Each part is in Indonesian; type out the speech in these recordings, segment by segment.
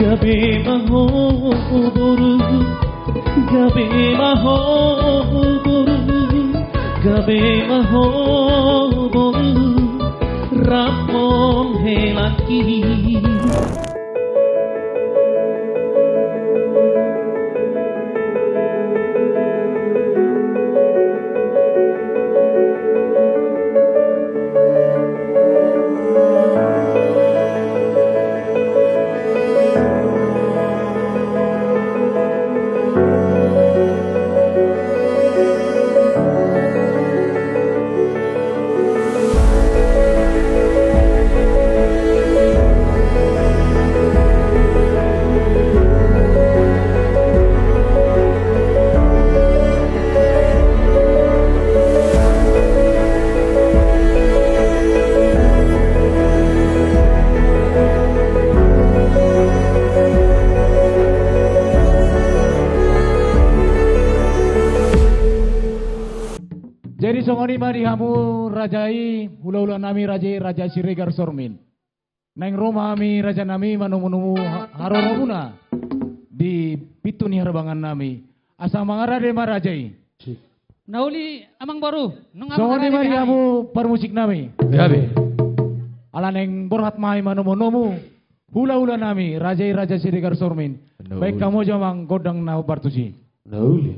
gabe mahoboru, gabe mahoboru, gabe mahoboru, rapon helaki. Jadi songoni mari hamu rajai ula-ula nami rajai Raja Siregar Sormin. Neng Roma ami raja nami manu-manu haroromuna di pituni harbangan nami. Asa mangarade marajai. Nauli amang baru. Songoni mari hamu permusik nami. Yabe. Ala neng borhat mai manu-manu hula-ula nami rajai Raja Siregar Sormin. Baik kamu jamang godang nau bartusi. Nauli.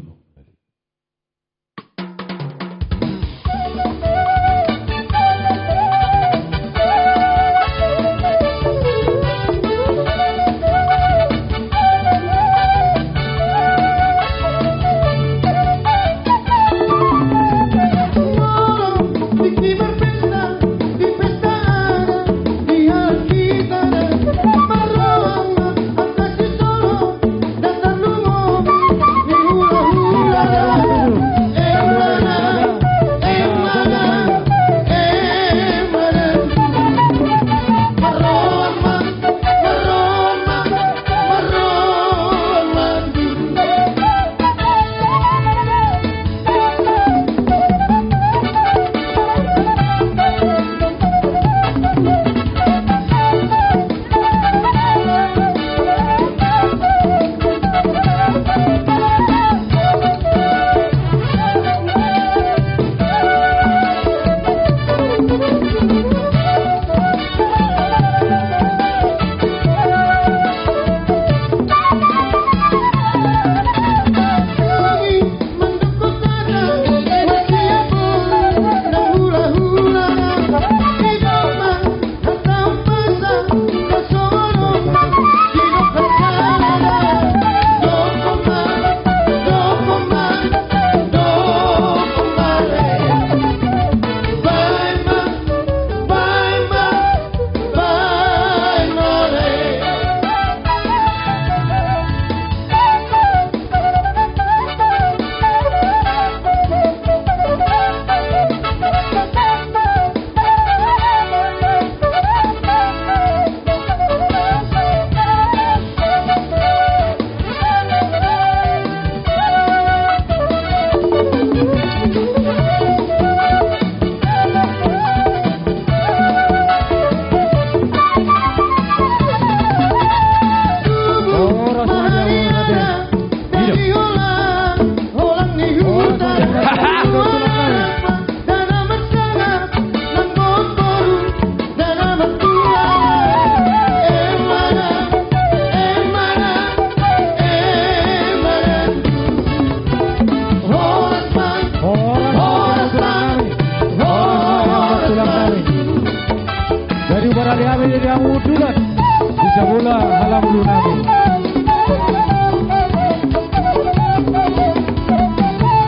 Bisa bola halam dulu nami.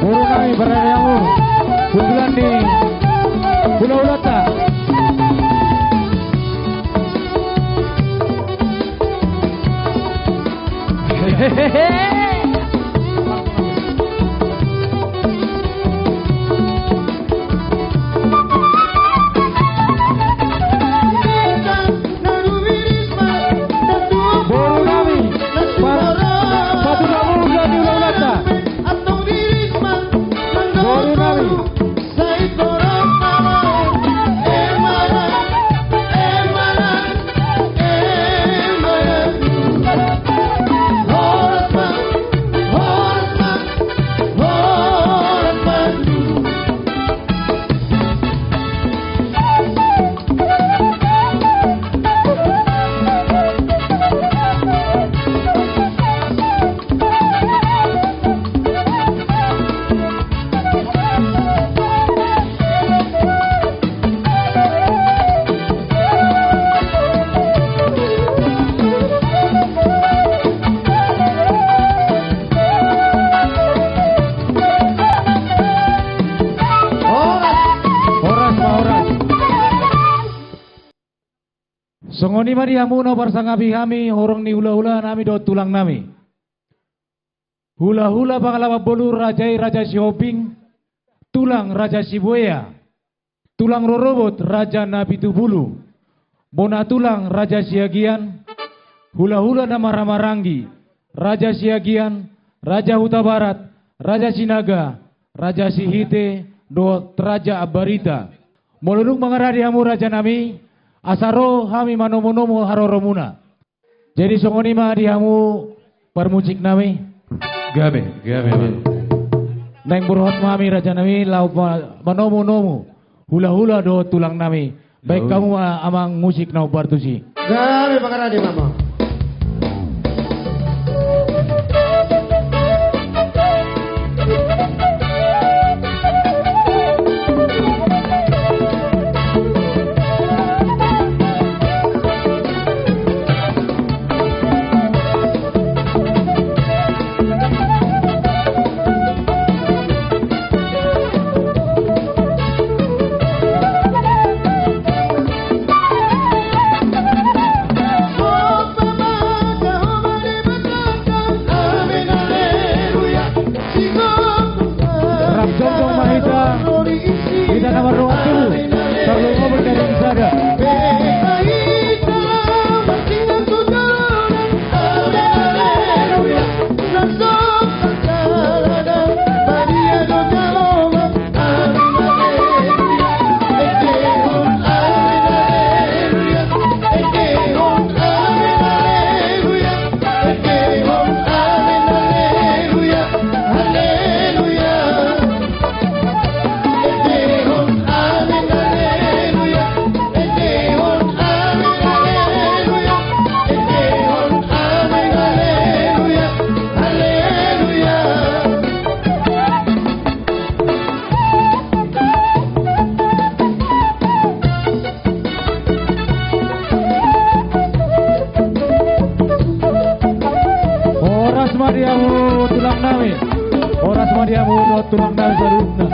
Buru nami berada yang unggulan di Pulau Lata. Hehehe. Songoni mari hamuno barsangabi kami horong ni hula-hula nami do tulang nami. Hula-hula pangalawa bolu rajai Raja Siobing, tulang Raja Sibuaya, tulang rorobot Raja Nabi Tubulu, bona tulang Raja Siagian, hula-hula nama Ramarangi, Raja Siagian, Raja Huta Barat, Raja Sinaga, Raja Sihite, do Raja Abarita. Molunung mengaradi hamu Raja nami, asaro hami manomo-nomo haroromuna. Jadi songoni mah dihamu permusik nami. Gabe. Neng burhot mami Raja nami lau manomo-nomo. Hula-hula do tulang nami. Baik kamu amang musik nau bartusi. Gabe mengaradi mama. Tulang nami saruna.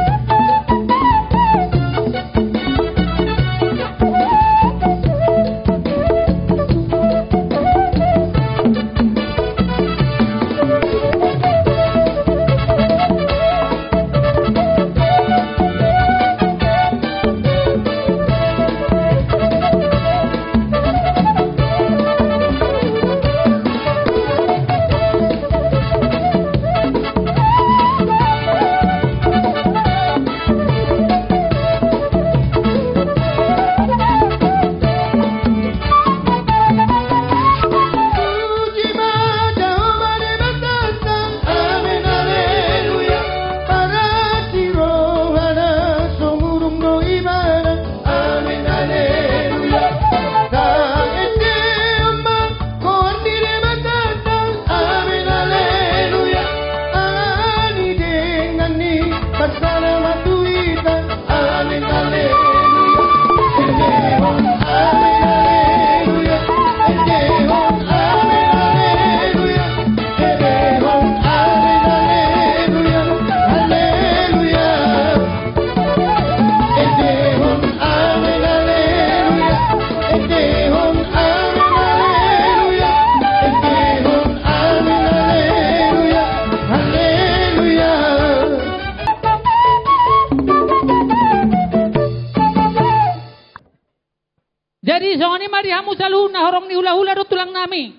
Jadi songoni mari hamu saluna horong ni hula-hula do tulang nami.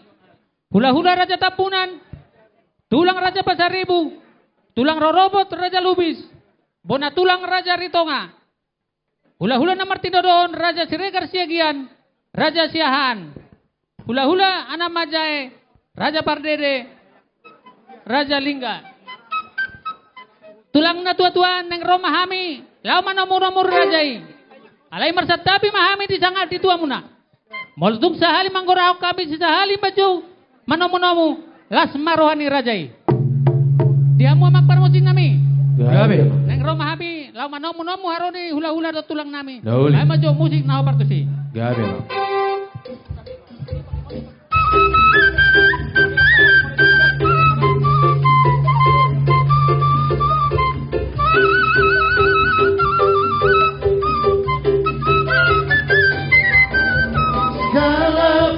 Hula-hula Raja Tapunan, tulang Raja Pasaribu, tulang rorobot Raja Lubis, bona tulang Raja Ritonga. Hula-hula na Martinodon Raja Siregar Siagian, Raja Siahan. Hula-hula Ana Majae, Raja Pardede, Raja Lingga. Tulang na tua-tuan neng Roma hami, lau manomur-nomur rajai. Alay marsatabi mahami di sangat di tua muna. Moltung sahali manggorao kami si sahali baju manomu-nomu las marohani rajai. Diamu amak parmusin nami. Gabe. Neng Roma hami lau manomu-nomu haroni hula-hula do tulang nami. Dauli. Ay maju musik na partusi. Gabe. Segala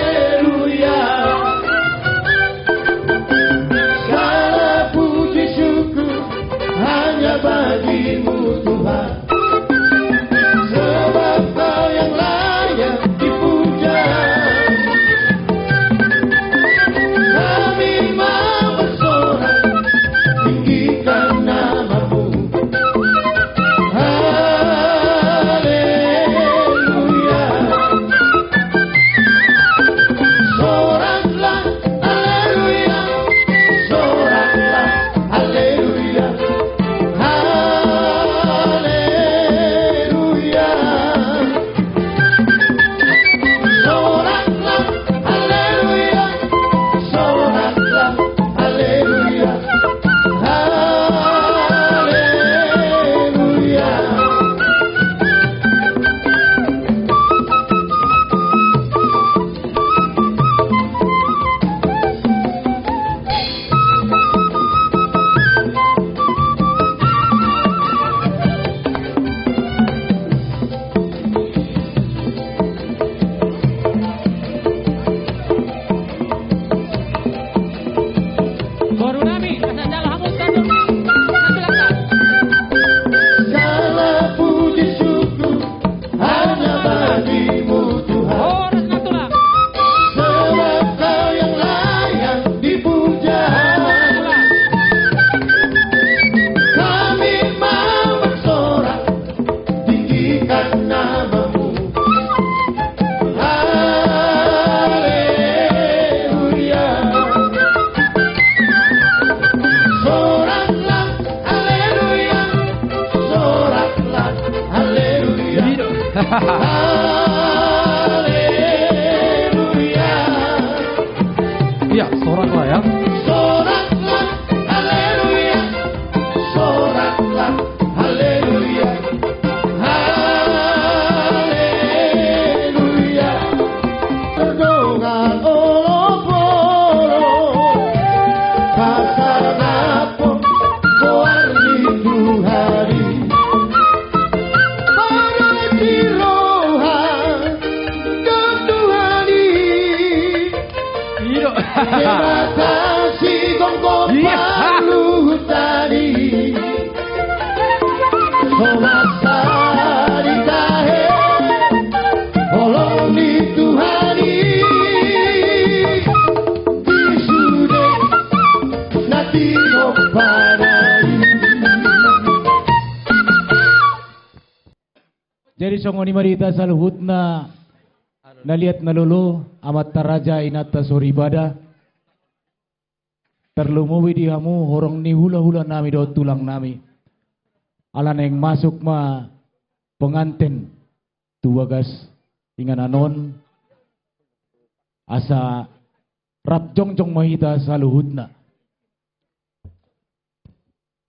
Haleluya. Segala puji syukur hanya bagimu Tuhan, sebab Kau yang layak dipuja. Kami mau bersorak tinggikan namamu. Haleluya. Soraklah haleluya, soraklah haleluya, haleluya. Soraklah haleluya, soraklah haleluya, haleluya. Baru nami, asa jala hamus kandur nabilaka. Segala puji syukur hanya bagimu Tuhan, Oras natulak. sebab Kau yang layak dipuja. Kami mau bersorak tinggikan namamu. Haleluya. Soraklah haleluya, soraklah haleluya, haleluya. Iya, soraklah ya. Soraklah haleluya, soraklah haleluya, haleluya. Berdoa oloporo pasanapo koarni Tuhari para tirohan Tuhan Iya. terima kasih kongko palu tadi somasari tahe olong di Tuhani disude natino padai. Jadi songoni marita saluhutna naliat nalulu amat taraja inata soribada terlumuwi di hamu horong ni hula-hula nami do tulang nami alan yang masuk ma pengantin tuwagas ingan anon asa rap jongjong mahita saluhutna.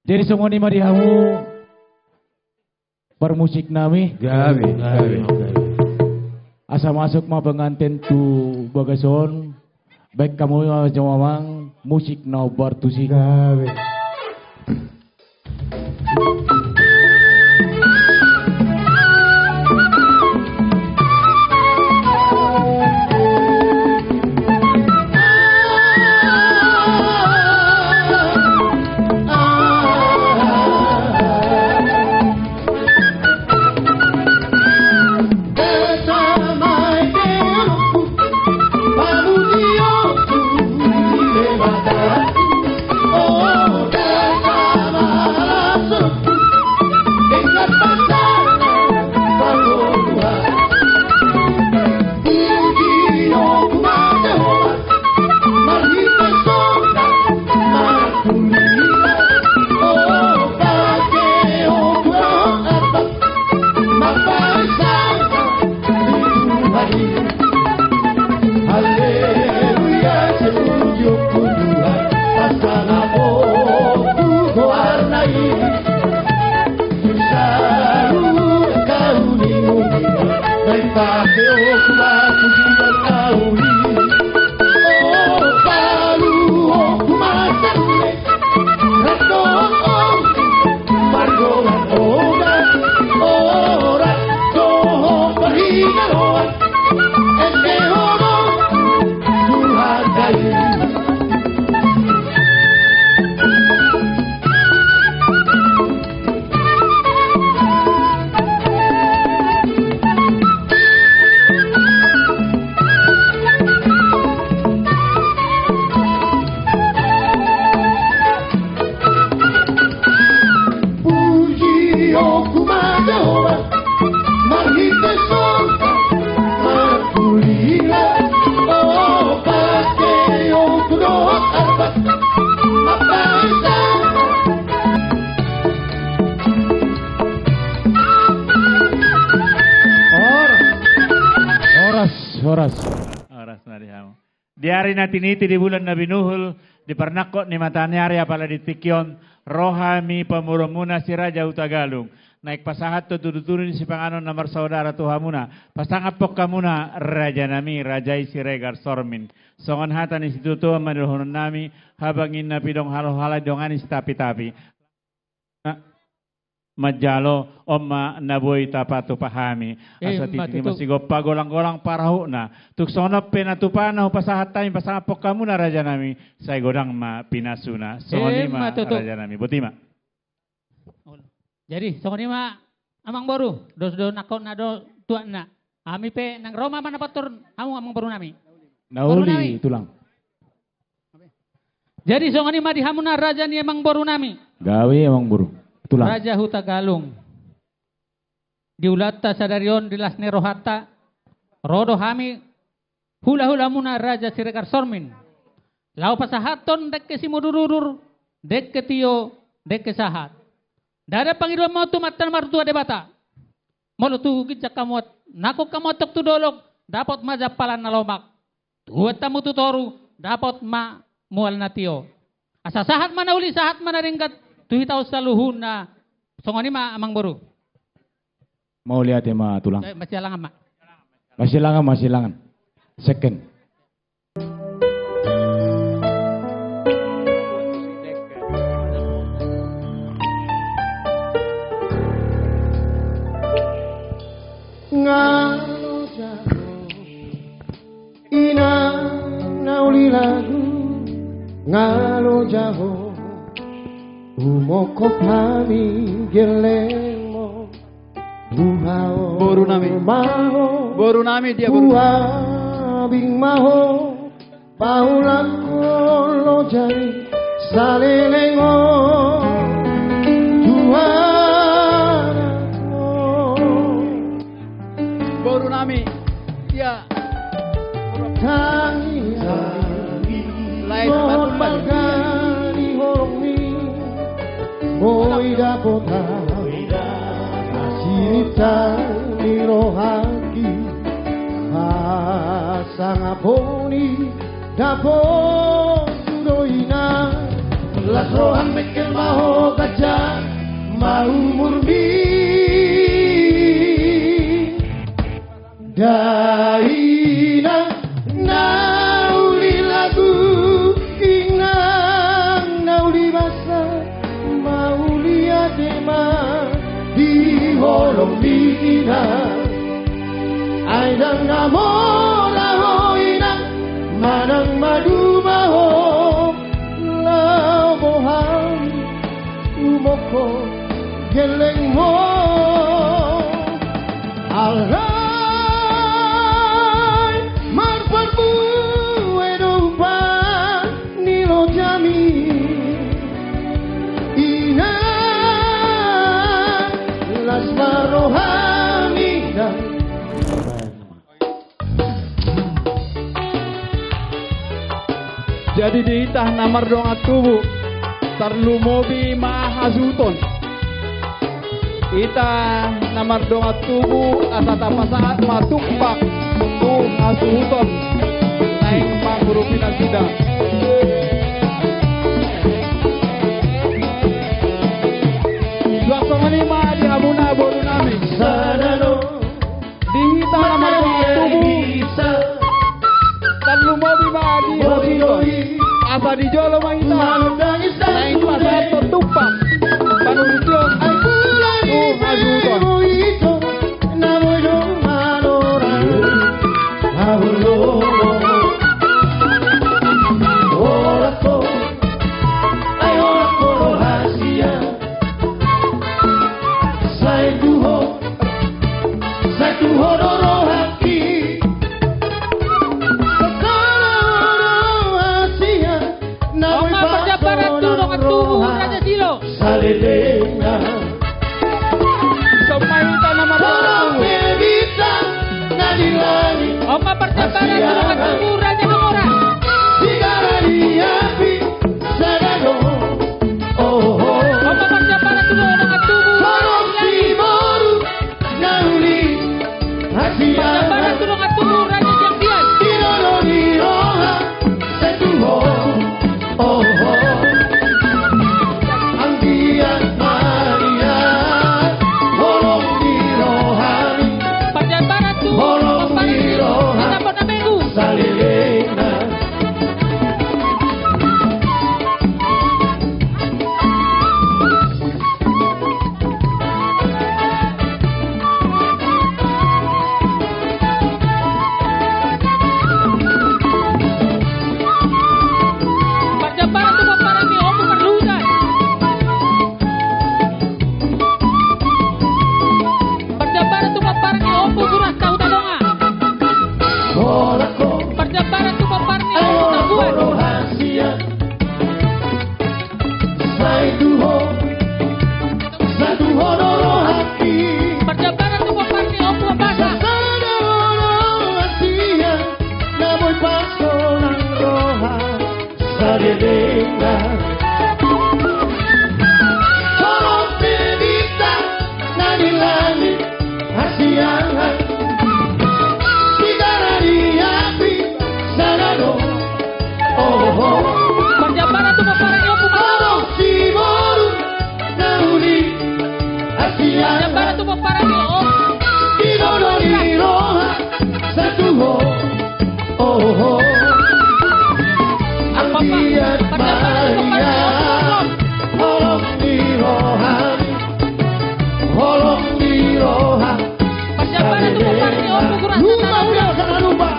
Jadi songoni mari hamu bermusik nami Gabe. asa masuk ma pengantin tu bagason baik kamu jamamang musik na bartusi Gawe. Oras. Oras na dihamu. Diari na tiniti di bulan na binuhul, di pernakot ni matanyari apala di tikyon, rohami pamurumuna si Raja Utagalung. Naik pasahat to tuduturin si panganon na marsaudara tuhamuna. Pasangapok kamuna, Raja nami, Rajai si Regar Sormin. Songon hatan instituto madulhunan nami, habangin na pidong halo-halay dongani si tapi-tapi. Majalo oma naboy tapatu pahami asa titi masigo pagolang-golang parahu na tuksono penatupana pasahat tayo pasangapok kamu na raja nami say godang ma pinasuna sonima raja nami butima. Jadi sonima amang baru dos nakon nado tuan na ami pe nang Roma mana patur kamu amang baru nami Nauli tulang. Jadi sonima di hamuna raja ni amang baru nami Gawe amang baru. Tulang. Raja Hutagalung. Diulata sadarion dilas nerohata. Rodo hami hula-hula muna Raja Siregar Sormin. Lau pasahaton dek ke simudururur. Dek ke tio, dek ke sahat. Dada pangiruan mo tumatan martua debata. Molo tu kijak kamot. Nakok kamotok tu dolog. Dapat majapalan na lomak. Tuwat tamu tu toru. Dapat ma mual na tio. Asa sahat mana uli sahat mana ringkat. Tuhi tahu saluhun na songoni ma amang baru. Mau lihat ya ma tulang. Masih langan mak. Masih langan. Second. Ngalo jago ina nauli lagu ngalo jago umoko pami gelemo buhao Boru nami. maho Boru nami dia boru. buabing maho paulan kolo jari salelengo juara Boru nami dia tangi lain baru magani hormi Moy dapota Asinita nirohaki Pasangaponi Dapot sudoina Las rohan mekel maho kaca Mau murni Daina nauli lagu Inang nauli basa Maulia tema di holomina Aidang namora hoina Manang madu maho Lau bohang umoko geleng mo Alhay marparbu edompa nilo jami Ina las marohamida jadi diitah namar dong atubu tarlumobi mahasuton ita namar dong atubu asata pasaat matukpak tu hasuton naik mangurupina sidang Suasana ma di hamuna boru nami sadano diita namar dong atubu tarlumobi mahasuton asa di jolo mangita naik pasaat tertumpang panurutyon Oma percaparan tulungan tubuh Raja Nomora. Oma percaparan tulungan tubuh Percaparan tulungan tubuh Raja Jambi. lupa udah jangan lupa.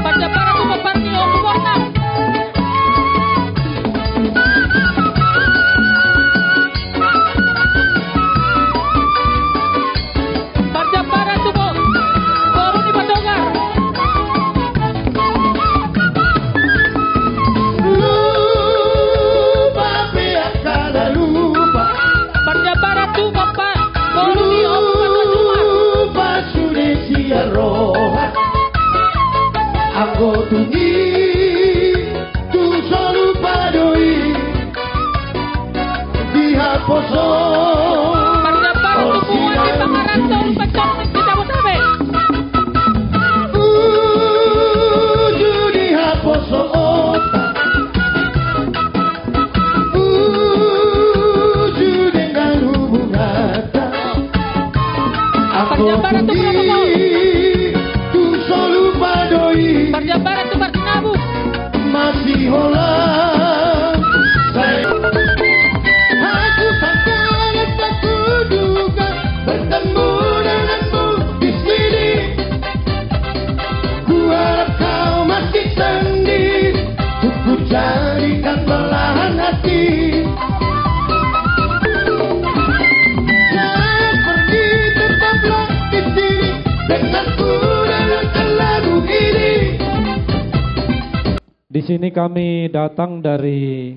Parja para tu paparni o warna. Parja para tu po. Baru ni Badogar. Lupa biarkan lupa. Parja para tu papa. Baru ni Om Padasumar. Lupa sudah sia roha. Aku tunggi tu selalu padoi dihaposo. Parja para tu puan di pangarantol pacong ni kita mo sabi. Judi haposo otak. Judi dengan hubungan. Aku Parja para tu berapa mo? tu selalu padoi Parja para tu Bartinabu. masih holang. Aku takkan tak kuduga bertemu denganmu di sini. Ku harap kau masih sendiri, untuk ku jadikan belahan hati. Jangan pergi, tetaplah di sini denganku dalam lagu ini. Di sini kami datang dari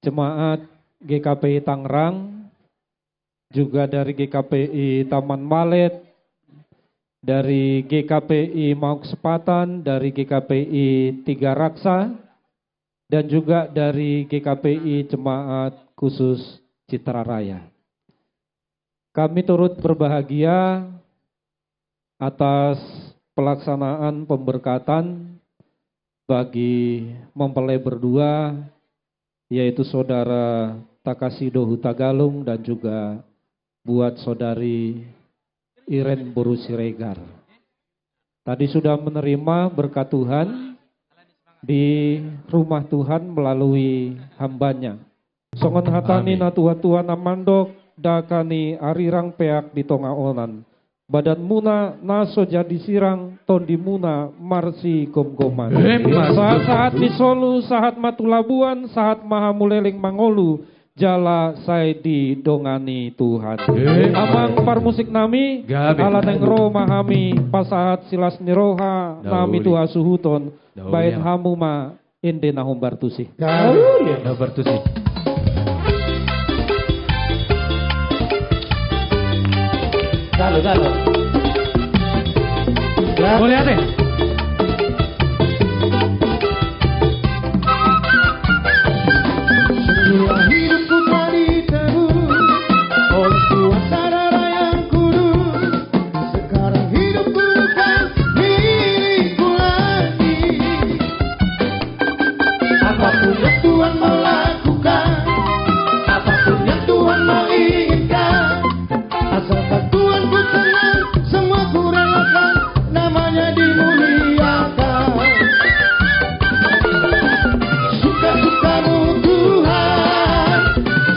Jemaat GKPI Tangerang, juga dari GKPI Taman Malet, dari GKPI Mauk Sepatan, dari GKPI Tiga Raksa, dan juga dari GKPI Jemaat Khusus Citra Raya. Kami turut berbahagia atas pelaksanaan pemberkatan bagi mempelai berdua, yaitu saudara Takasido Hutagalung dan juga buat saudari Iren Boru Siregar. Tadi sudah menerima berkat Tuhan di rumah Tuhan melalui hambanya. Songon hatani na Tuhan amandok dakani arirang peak di tonga onan. Badan muna naso jadi sirang tondi muna marsi gom-goman. Saat di Solu, saat matulabuan, saat maha muleleng mangolu, jala saya di dongani Tuhan. Amang parmusik nami, ala neng roh mahami, pasahat silas niroha, nami tuha suhuton, bain hamu ma inde nahum bartusi. Bartusi. Galo. Boleh ate? Semua hidupku tadi tebus oleh kuasa darah yang kudus. Sekarang hidupku bukan milikku lagi. Apapun yang Tuhan mau lakukan, apapun yang Tuhan mau inginkan, asalkan Tuhan ku senang, semua ku relakan, namanya dimuliakan. Suka-sukamu Tuhan,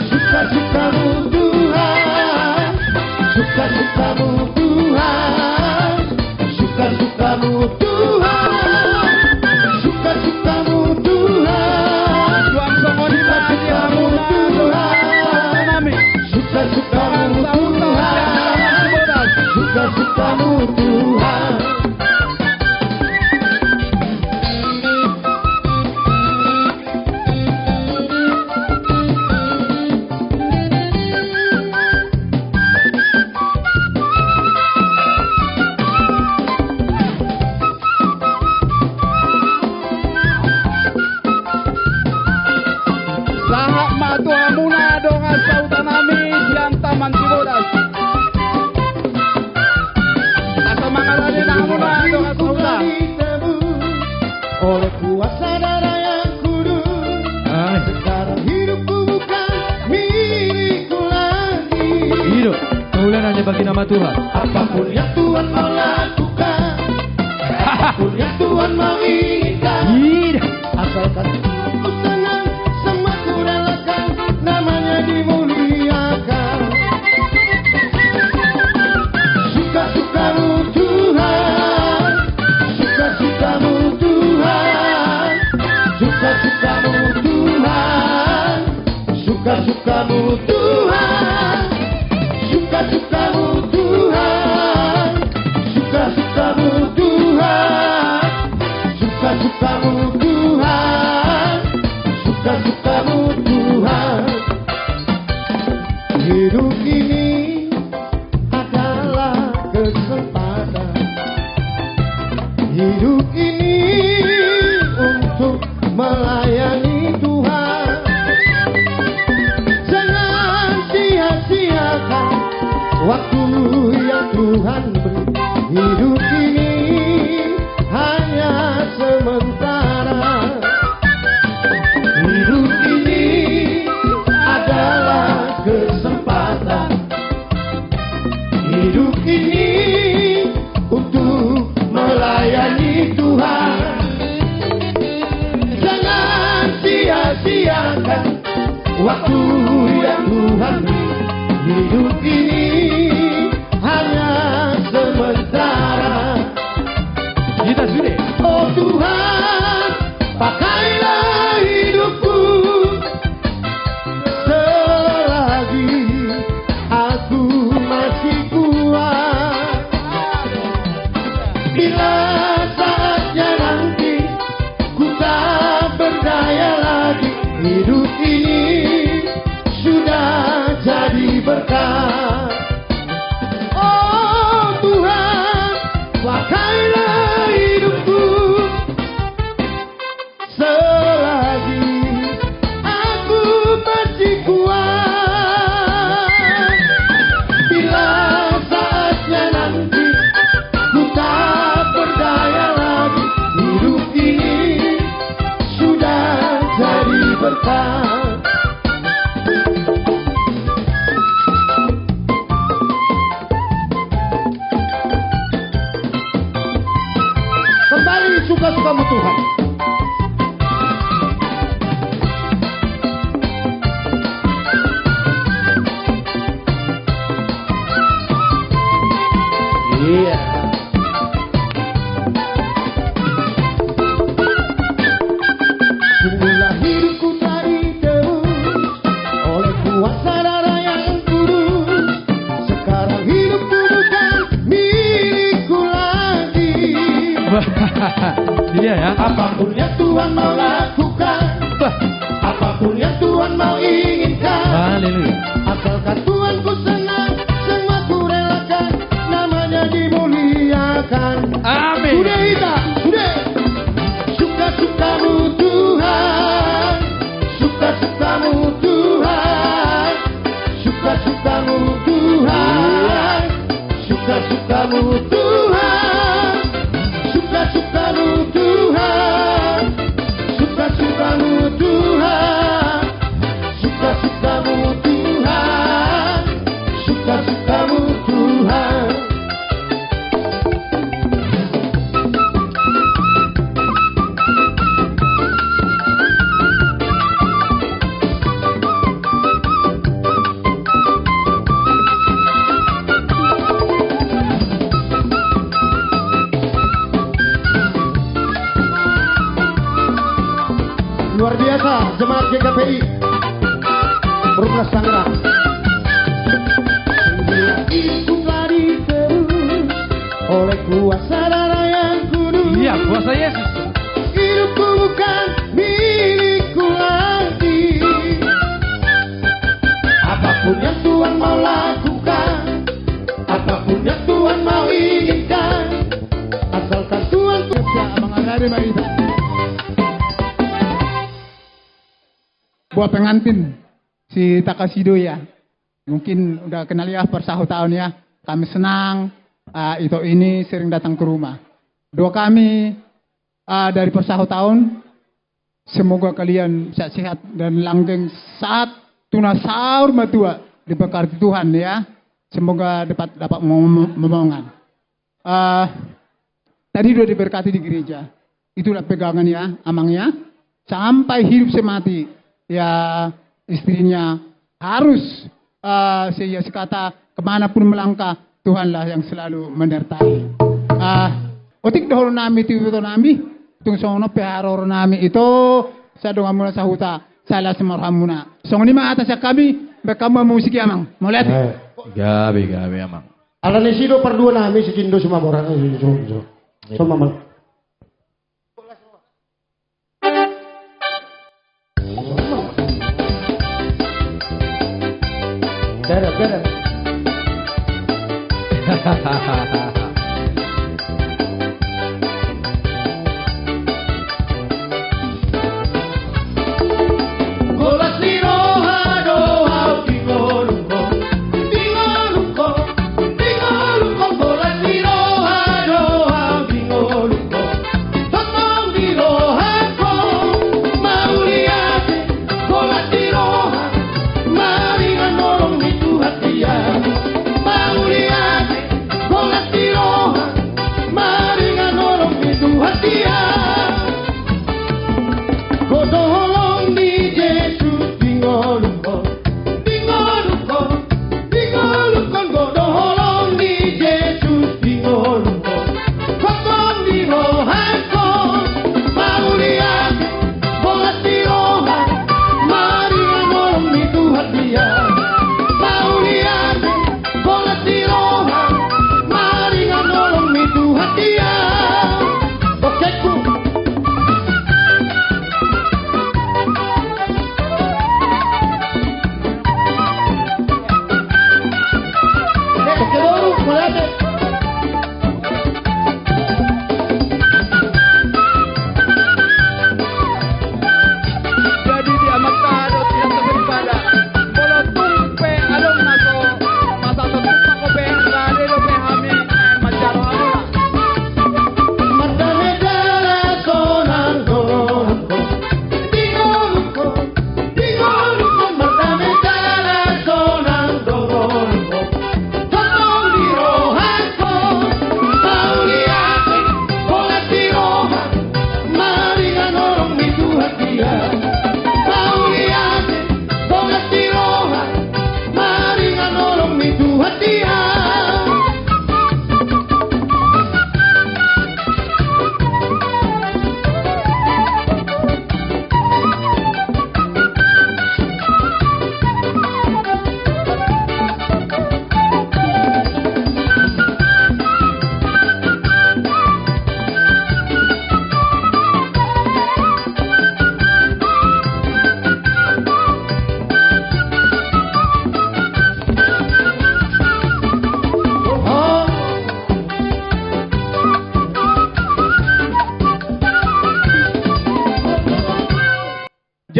suka-sukamu Tuhan, suka-sukamu Tuhan, suka-sukamu Tuhan, suka-sukamu Tuhan, suka-sukamu Tuhan, suka-sukamu Tuhan, suka-sukamu Tuhan. Sahat matua muna donga sautanami siang taman Cibodas. Asa mangalani na muna donga sauta. Oleh kuasa darah yang kudus, sekarang hidupku bukan milikku lagi. Hidup, kemuliaan hanya bagi nama Tuhan. Apapun yang Tuhan mau lakukan, apapun yang Tuhan mau inginkan, asalkan ku senang, semua suka-sukamu Tuhan, suka-sukamu Tuhan, suka-sukamu Tuhan, suka-sukamu Tuhan, suka-sukamu Tuhan. Hidup ini adalah kesempatan, hidup ini untuk melayani Tuhan. Jangan sia-siakan waktu yang Tuhan beri. Hidup ini hanya sementara. Hidup ini adalah kesempatan. Hidup ini untuk melayani Tuhan. Jangan sia-siakan waktu yang Tuhan beri. Hidup ini hanya sementara. Kita sudah. Oh Tuhan, pakailah hidupku selagi aku masih kuat. Bila saatnya nanti ku tak berdaya lagi, hidup ini sudah jadi berkat. Oh Tuhan, pakailah hidupku selagi aku masih kuat. Bila saatnya nanti ku tak berdaya lagi, hidup ini sudah jadi berkat. Kembali suka-sukamu Tuhan. Iya. Semula hidupku tadi terus oleh kuasa darah yang kudus. Sekarang hidupku bukan milikku lagi. Iya ya. Apapun yang Tuhan mau lakukan, apapun yang Tuhan mau inginkan, Haleluya. asalkan Tuhan ku senang, semua ku relakan, namanya dimuliakan. Amin. Sudah kita, sudah. Suka-sukamu Tuhan, suka-sukamu Tuhan, suka-sukamu Tuhan, suka-sukamu Tuhan, suka-sukamu Tuhan, suka-sukamu Tuhan, suka-sukamu Tuhan, suka-sukamu Tuhan. Luar biasa jemaat GKPI Perumnas Tangerang. Hidupku telah diterus oleh kuasa darah yang kudus. Iya, kuasa Yesus. Hidupku bukan milikku lagi. Apapun yang Tuhan mau lakukan, apapun yang Tuhan mau inginkan, asalkan Tuhan Abang Arari Marita. Buat pengantin si Takasido ya, mungkin udah kenal ya per 1 tahun ya. Kami senang itu ini sering datang ke rumah. Doa kami dari per 1 tahun, semoga kalian sehat dan langgeng saat tuna sahur matua diberkati Tuhan ya. Semoga dapat momongan. Tadi udah diberkati di gereja. Itulah pegangan ya, amangnya sampai hidup semati. Ya istrinya harus saya kata kemanapun melangkah Tuhanlah yang selalu menyertai. Otik dahulu nami itu nami tung sono peharo nami itu sa doa muna sa huta sala semarhamuna Song ni ma atas ya kami bekama musiki amang. Mau lihat? Gabi amang. Ala ni sido perdua nami si Kindo semua orang. So mama. Beda.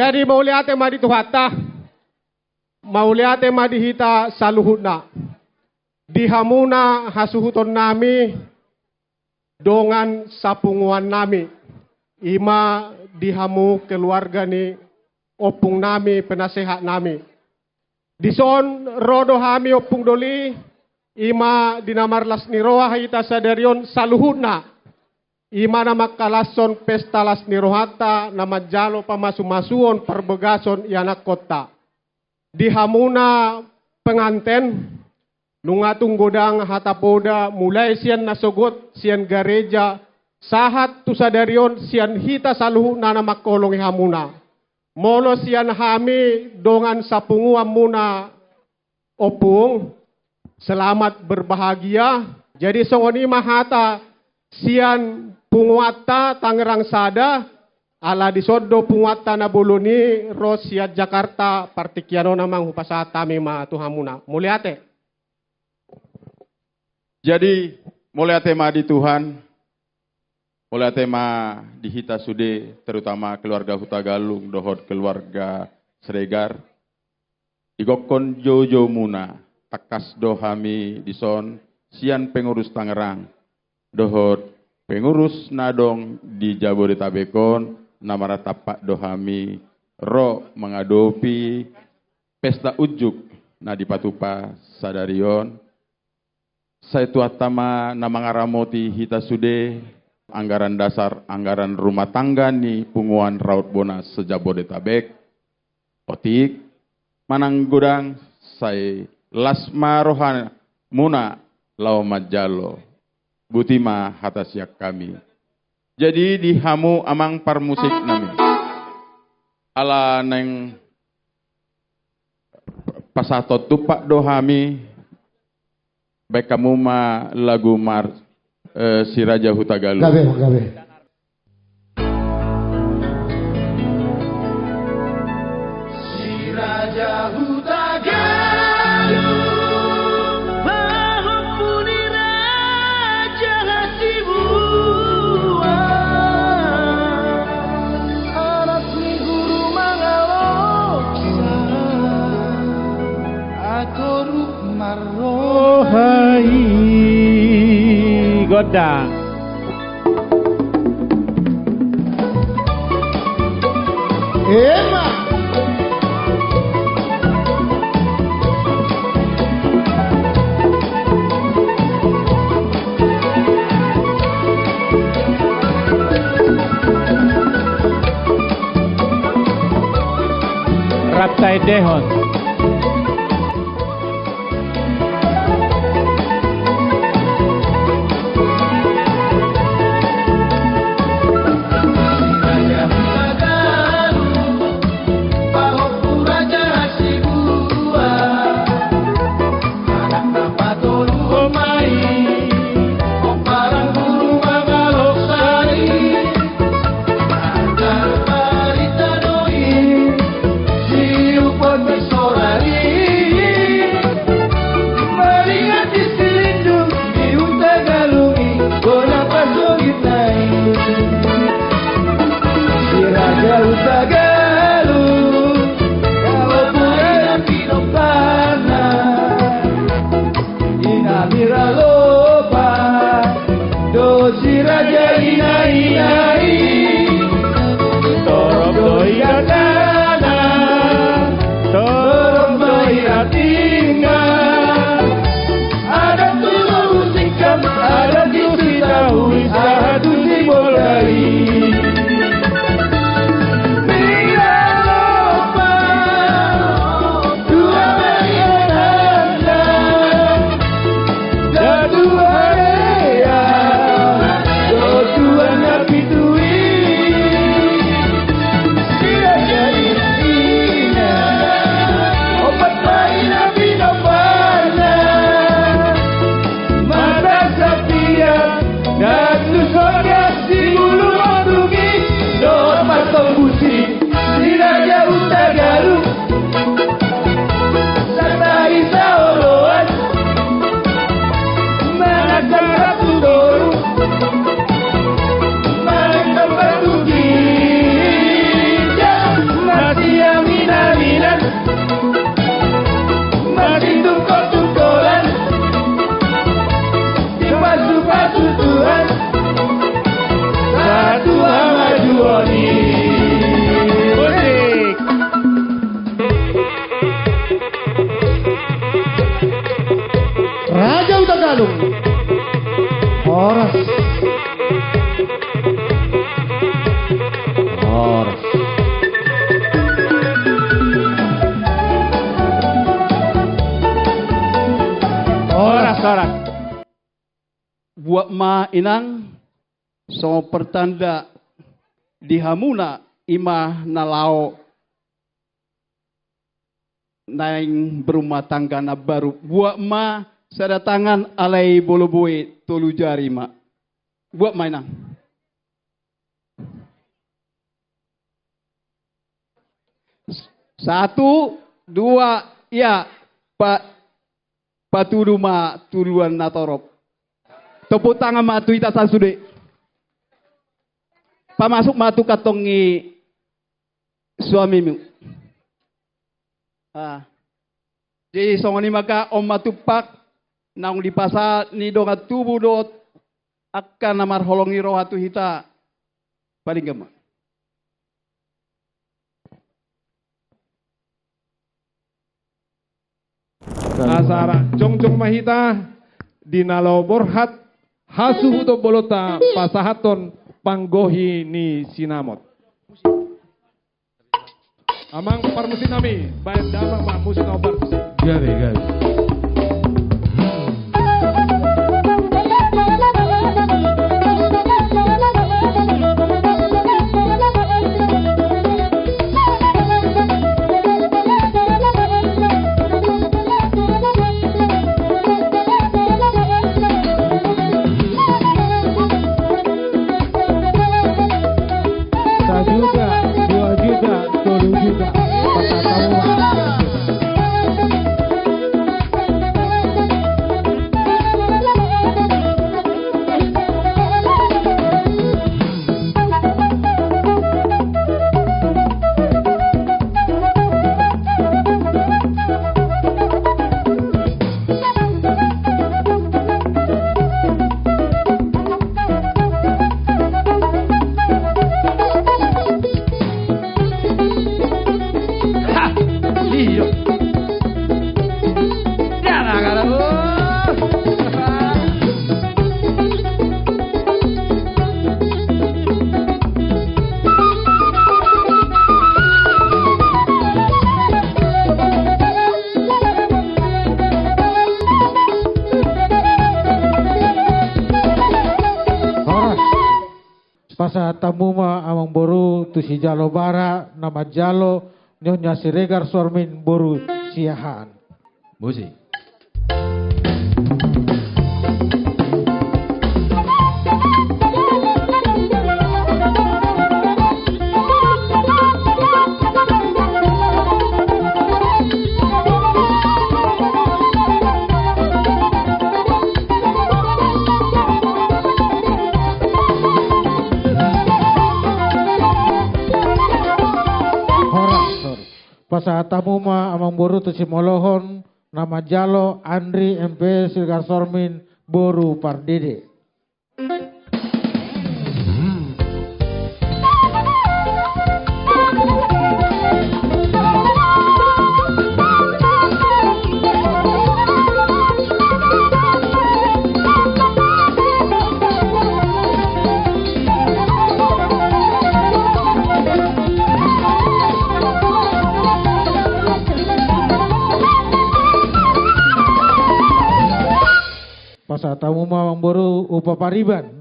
Jadi mauliate madi tuhata, mauliate madi hita saluhutna. Dihamuna hasuhuton nami, dongan sapunguan nami. Ima dihamu keluarga ni opung nami penasehat nami. Dison rodo hami opung doli, ima dinamarlas ni roha hita sadarion saluhutna. Ima nama kalason pesta las nirohata nama jalo pamasu-masuon perbegason ianak kota. Dihamuna penganten nungatung godang hatapoda mulai sian nasogot sian gareja sahat tusadarion sian hita saluhu nana makolong hamuna. Molo sian hami dongan sapunguam muna opung selamat berbahagia. Jadi songoni mahata sian Punguata Tangerang Sada ala disodo punguata na buluni Rosia Jakarta partikiano namang hupasata mema tuhamuna. Muliate. Jadi muliate ma di Tuhan, muliate ma di hita sude terutama keluarga Hutagalung dohod keluarga Sregar. Igokon jojo muna takas dohami dison sian pengurus Tangerang dohod pengurus nadong di Jabodetabekon namara tapak dohami ro mengadopi pesta ujuk na di Patupa sadarion saya tuatama namangaramoti hita sude anggaran dasar anggaran rumah tangga ni punguan raut bonas sejabodetabek otik manang gudang saya lasma rohan muna lau majalo Butima hatasiak kami. Jadi dihamu amang par musik nami. Ala neng pasatot tupak dohami baik kamu ma lagu mar si Raja Hutagaluh. Gabe. Si Raja Hutagaluh, mahampuni Raja Hasibuan, anak ni guru mangaloksa, akoruk marrohai. Godang. Ema. Raptai Dehon. Raja Hutagaluh. Horas. Horas. Buat ma inang so pertanda di hamuna imah nalao naing berumah tangga na baru buat ma sedatangan alai boloboi tolu jari ma buat ma inang. Satu, dua, ya Pak Patu rumah turuan natorop. Tepuk tangan matu itasan sude. Pamasuk matu katongi suamimu. Jadi songoni maka om matu pak nang di pasar ni dongat tubuh dot akan namar holongi rohatu hita paling gema. Asara Jongjong Mahita Dinalo Borhat Hasuhuto Bolota Pasahaton Panggohi ni Sinamot. Amang parmusin nami bayan damang ma musin obar. Gabe. Iya. Ya lah kalau. Pasa tamuma amang boru tu si jalo bara nama jalo nyonya Siregar Sormin boru siahan. Musik. Pasa tamuma amang boru tu si molohon nama jalo Andri MP Siregar Sormin boru pardede. Pasa tamuma amang boru upa pariban.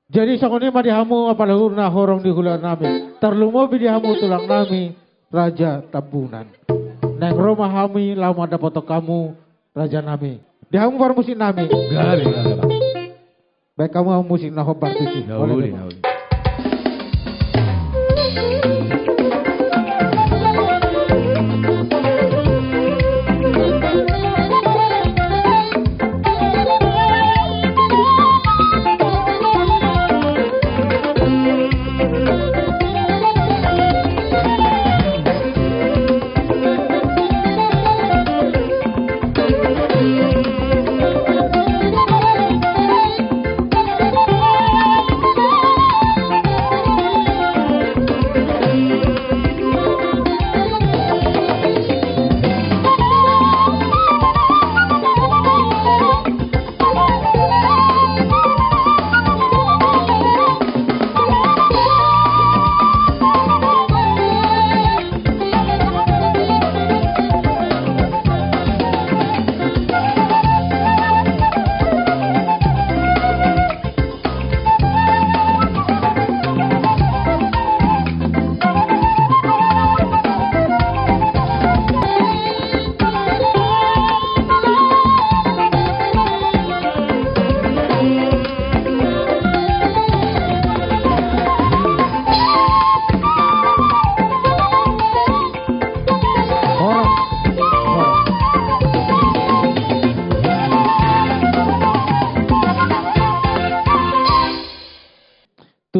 Jadi sakoni madihamu apalagi na horong di hula nami. Terlumo bidihamu tulang nami Raja Tampunan. Neng rumah kami lama dapat kamu Raja nami. Dihamu par musik nami. Gali. Baik kamu musik nah partisi. Nauli.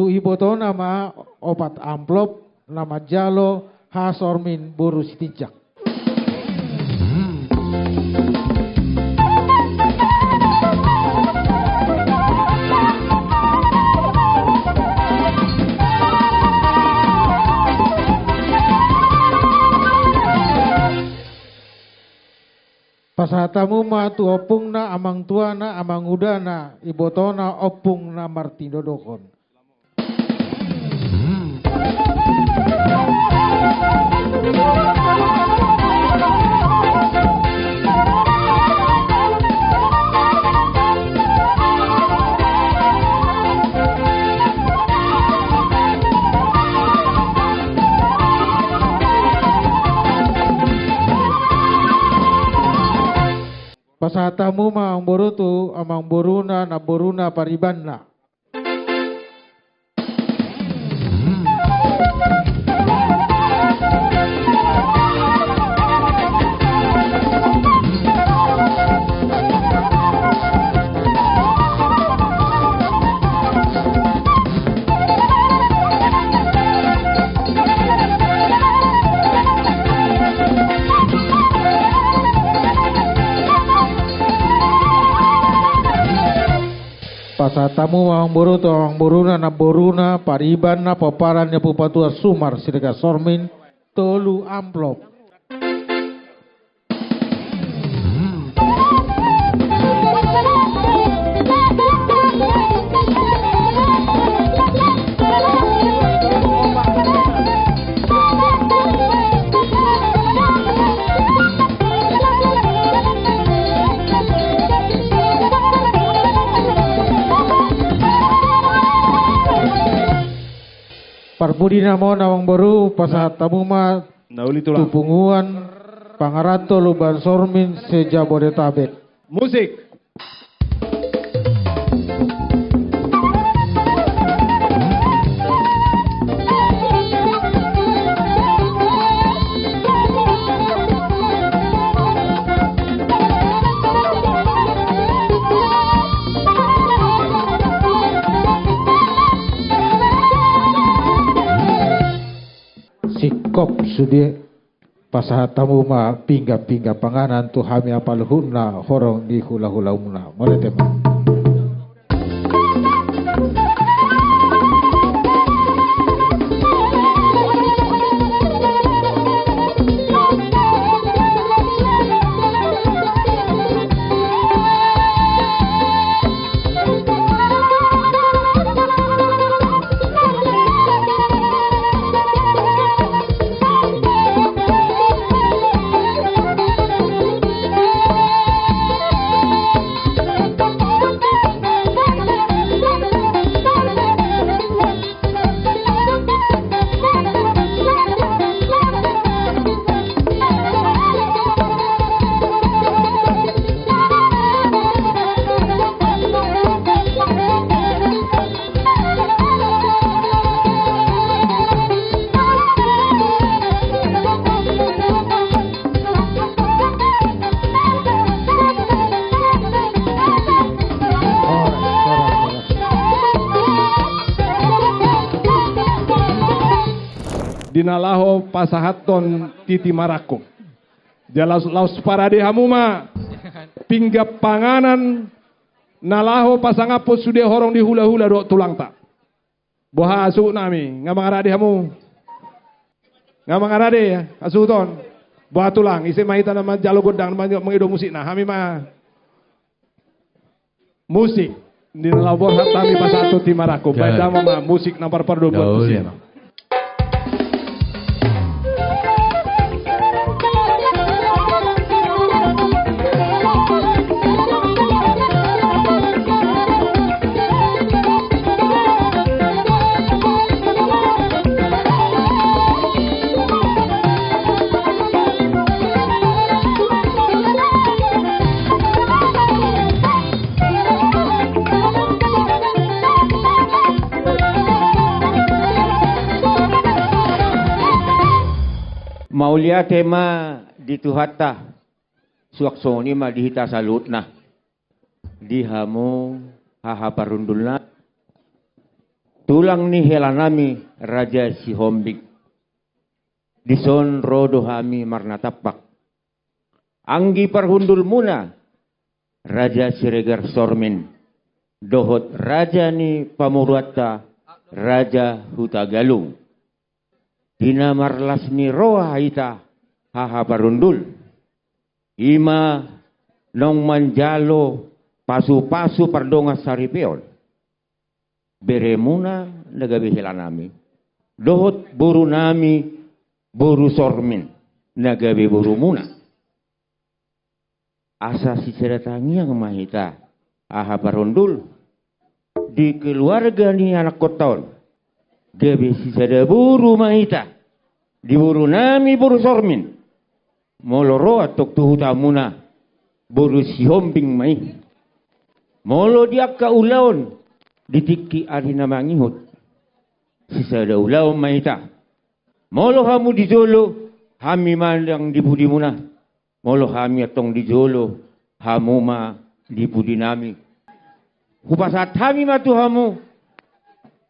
Iboto nama obat amplop nama jalo Hasormin boru sitijak. Pasatamu ma tu opung na amang tua na amang udana ibotona opung na martindodokon. Pasatamu ma ang boru tu amang boruna na boruna paribanna. tamu mamang boru to mamang boruna na boruna pariban na paparan nya pupatua Sumar Siregar Sormin tolu amplop. Parbudi namo nawang baru pasahat tamu ma Nauli tulang. tupunguan pangarato luban Sormin sejabodetabek. Musik. Sikop sudi pasahat tamu ma pingga panganan tu hami apalhuna horong di hula-hula umna. Boleh teman. Dinalaho pasahaton titi marako. Jalas laus parade hamuma. Pinggap panganan. Nalaho pasangapos sude horong di hula-hula do tulang tak. Boha asu nami. Ngamang arade hamu. Ngamang arade asuton. Boha tulang. Isi mahita nama jalo godang. Mengido musik nah. Hami mah. Musik. Dinalaho borhat tami pasahaton titi marako. Baca mama musik nomor perdo buat musik. Maulia tema dituhata suaksoni ma dihita salutna dihamu haha parundulna tulang ni helanami Raja Sihombing dison rodo hami marnatapak anggi parhundul muna Raja Siregar Sormin dohot Raja ni Pamurwata Raja Hutagalung Dina marlasmi roa ita haha parundul. Ima nong manjalo pasu-pasu pardonga saripeon. Beremuna nagabi hilanami. Dohot buru nami buru Sormin nagabi buru muna. Asa si ceretangi yang mahita haha parundul. Di keluarga ni anak kotaon. Gabi si sada buru mahita. Di buru nami buru Sormin. Moloro atok tuhu tamuna. Buru Sihombing mai. Molo dia ka ulaon. Ditiki ari namangihut. Si sada ulaon mahita. Molo hamu di jolo. Hami mandang di budi muna. Molo hami atong di jolo. Hamu ma di budi nami. Hupasat hami matu hamu.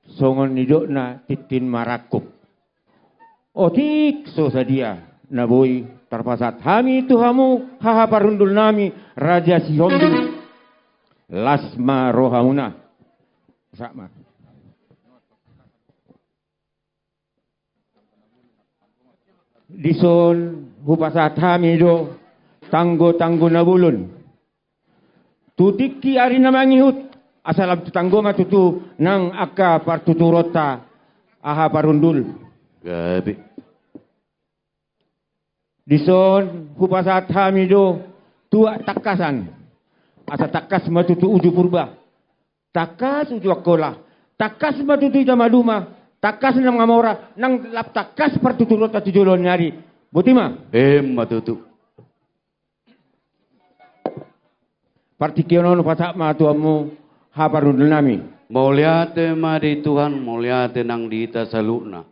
Songon nidok na titin marakup. Otik so sadia na boy terpasat hami itu hamu haha parundul nami Raja Sihombing lasma rohamuna Sama. Dison hupasat hamido tanggo na bulun. Tutiki ari na mangihut asalam tutanggo matutu nang aka partuturota aha parundul. Gabi. Dison hupasat hamido tua takasan. Asa takas matutu uju purba. Takas uju akola. Takas matutu ida maduma. Takas nang ngamora nang lap takas partuturota tujulon nyari. Butima. Matutu. Partikionon pasak matuamu haparundul nami. Mauliate mari Tuhan, mauliate nang diita saluna.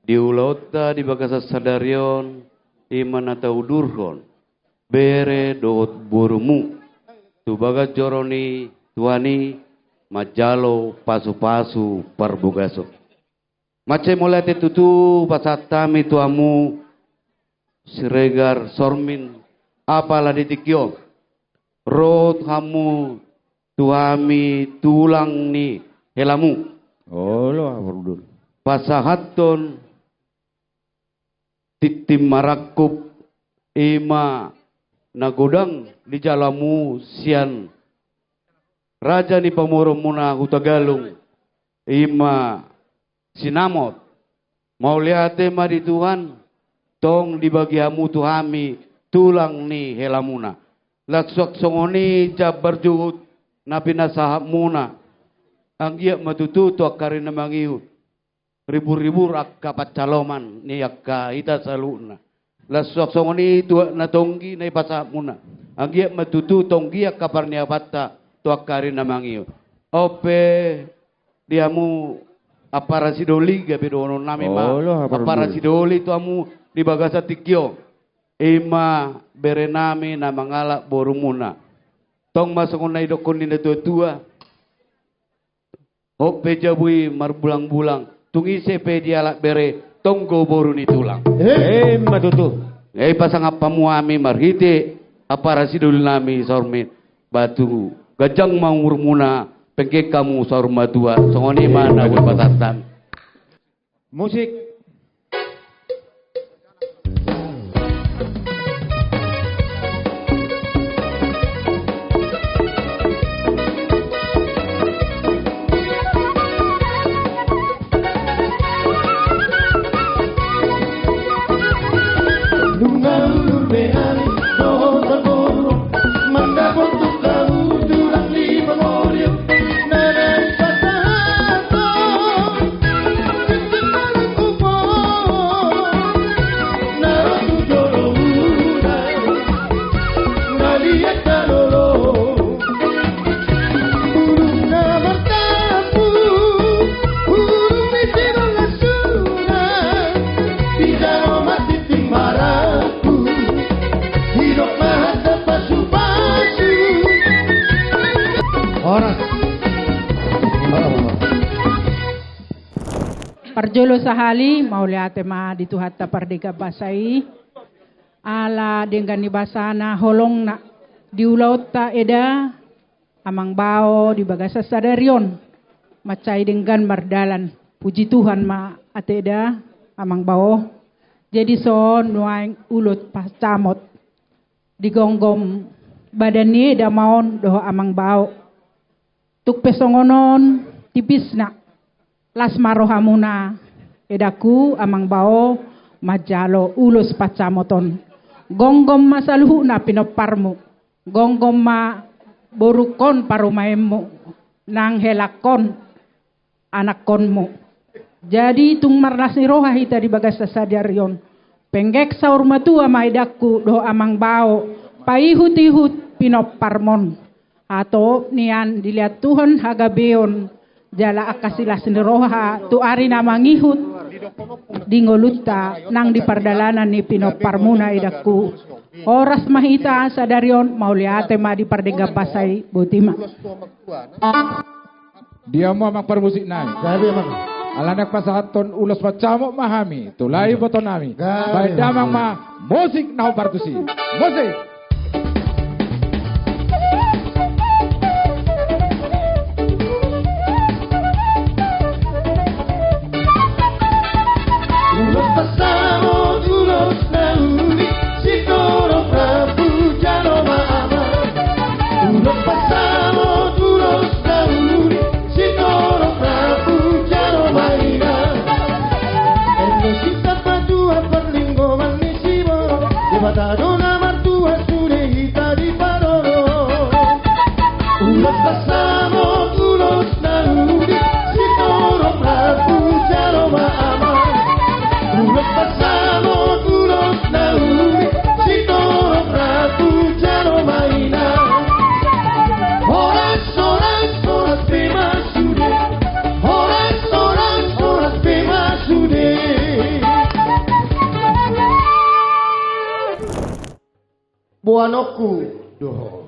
Diulota di bagasa sadarion, imana taudurhon. Bere dot burumu. Tu bagas joroni, tuani, majalo pasu-pasu parbugaso. Mace mauliate tutu pasatami tuamu, Siregar Sormin, apalah ditikyo. Rot hamu tuami tulang ni helamu. Oh lo aburdul. Pasahaton titim marakup ima nagodang di jalamu sian. Raja ni pamoromuna hutagalung ima sinamot. Mauliate mari Tuhan tong dibagiamu tuhami tulang ni helamuna. Laksuak songoni jabar juhut na pinasahap muna. Ang iya matututo akari na mangihut. Ribur-ribur akapat caloman ni akka ita saluna. Laksuak songoni tuwa na tonggi na ipasahap muna. Ang iya matututo tonggi akapar ni apata to akari na mangihut. Ope diamu aparasidoli gabi dono nami ma. Aparasidoli tu amu di bagasa tikyo. Ima berenami na mangalak borumuna. Tong masukun na idokon ni na tua-tua. Hope jabui marbulang-bulang. Tungise pe dialak bere. Tonggo boru ni tulang. Matutu. Pasang apa muami marhite. Apara sidul nami sormin. Batu. Gajang mangurmuna. Pengke kamu sorma tua. Songoni mana pasatan. Musik. Parjolo sahali mauliate ma dituhatta pardega basai ala dengan nibasana holong na diulaut ta eda amang bao di bagasa sadarion macai dengan mardalan puji Tuhan ma ateda amang bao jadi son nuaing ulut pascamot digonggom badani damaon doho amang bao tuk pesongonon tipisna las marohamuna edaku amang bao majalo ulus pacamoton gonggom masaluhu na pinoparmu gonggom ma borukon parumaemu nang helakon anak konmu jadi tung marlas ni roha hita di bagas sadarion penggek saur matua maidaku do amang bao paihut-ihut pinoparmon atau nian dilihat Tuhan hagabeon jala akasilah seniroha tu ari na mangihut di ngoluta nang di pardalanan ni pinoparmuna idaku oras mahita sadarion mauliate ma di pardega pasai butima dia mau mak permusik nai gabi mak alanak pasahaton ulos pacamok mahami tulai botonami baik damang ma musik nau partusi musik. Puanoku doho.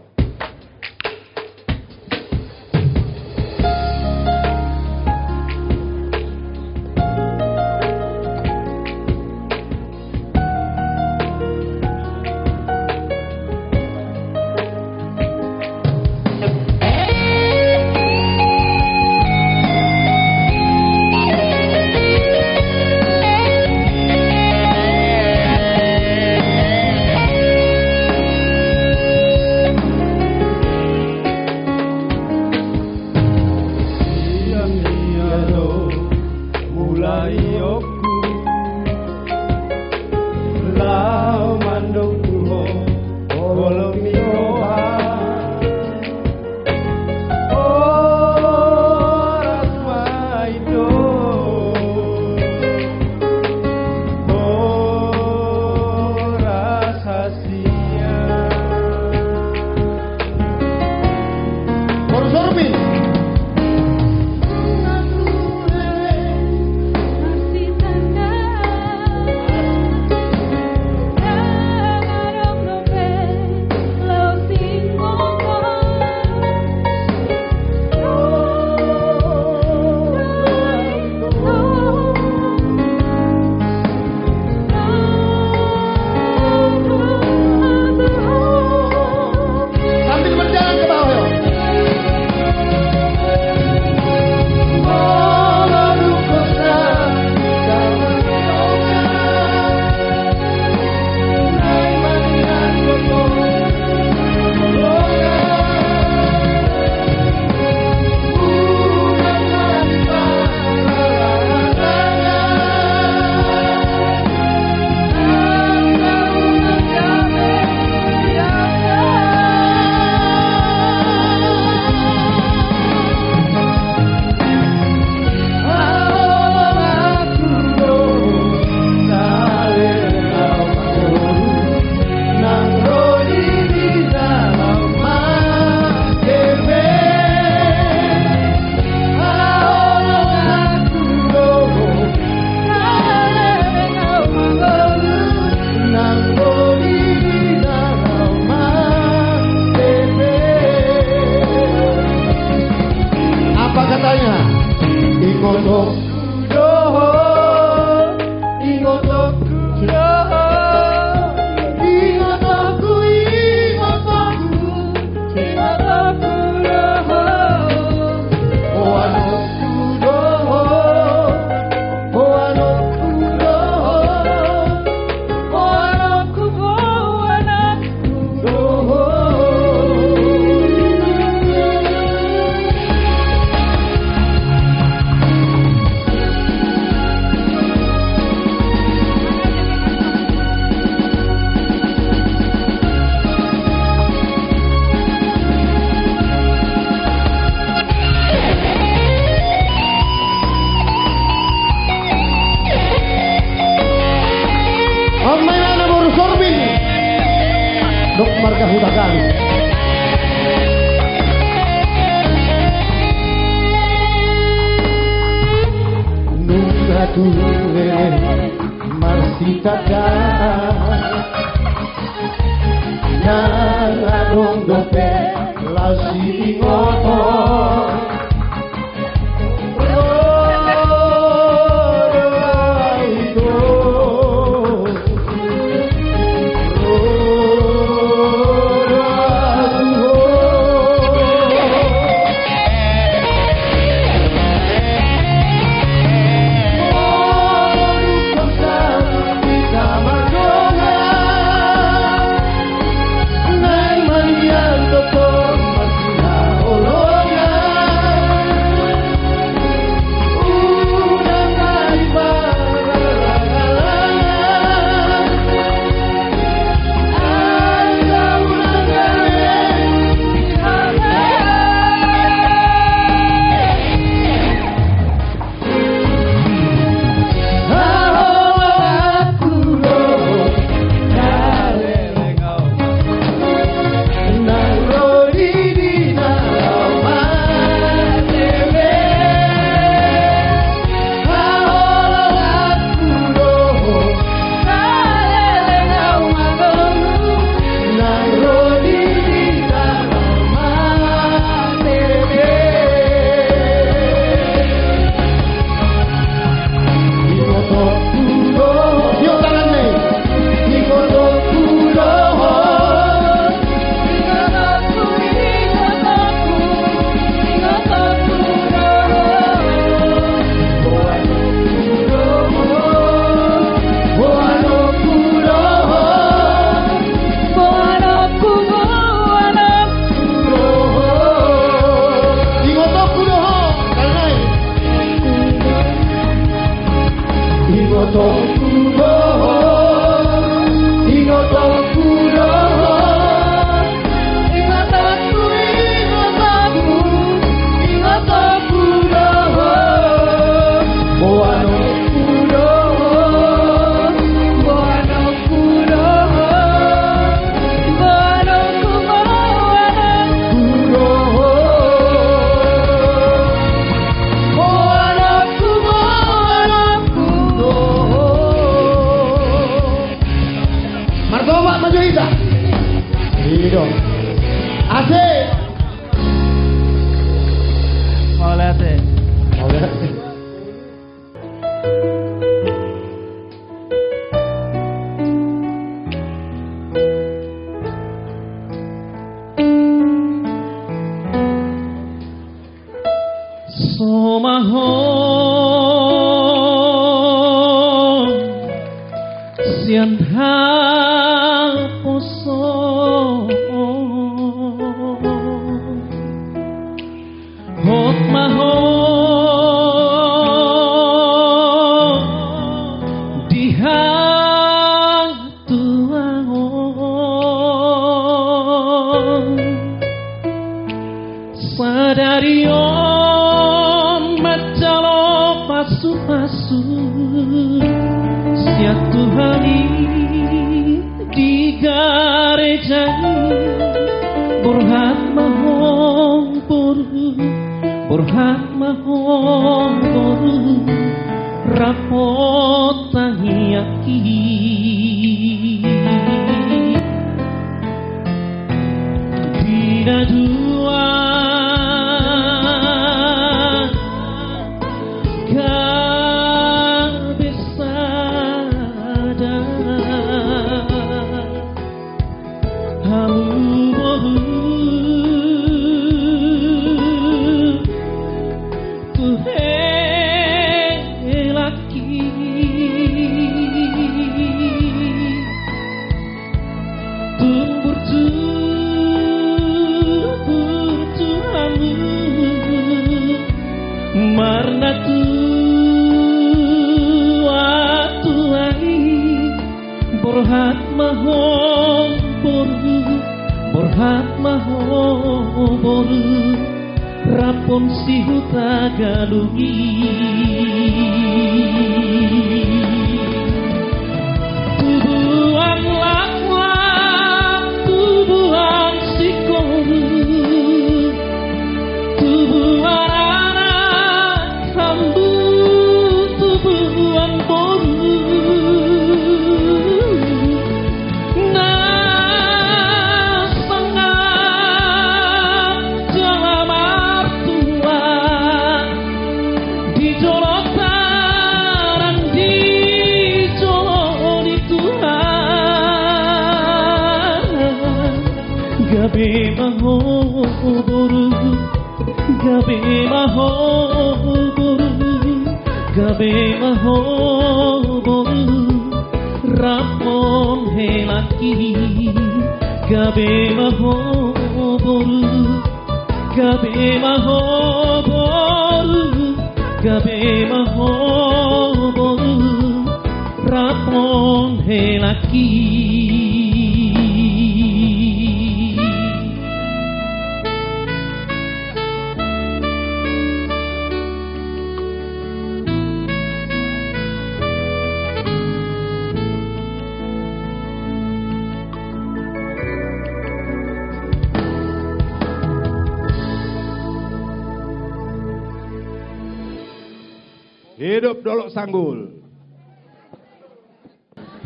Hidup Dolok Sanggul.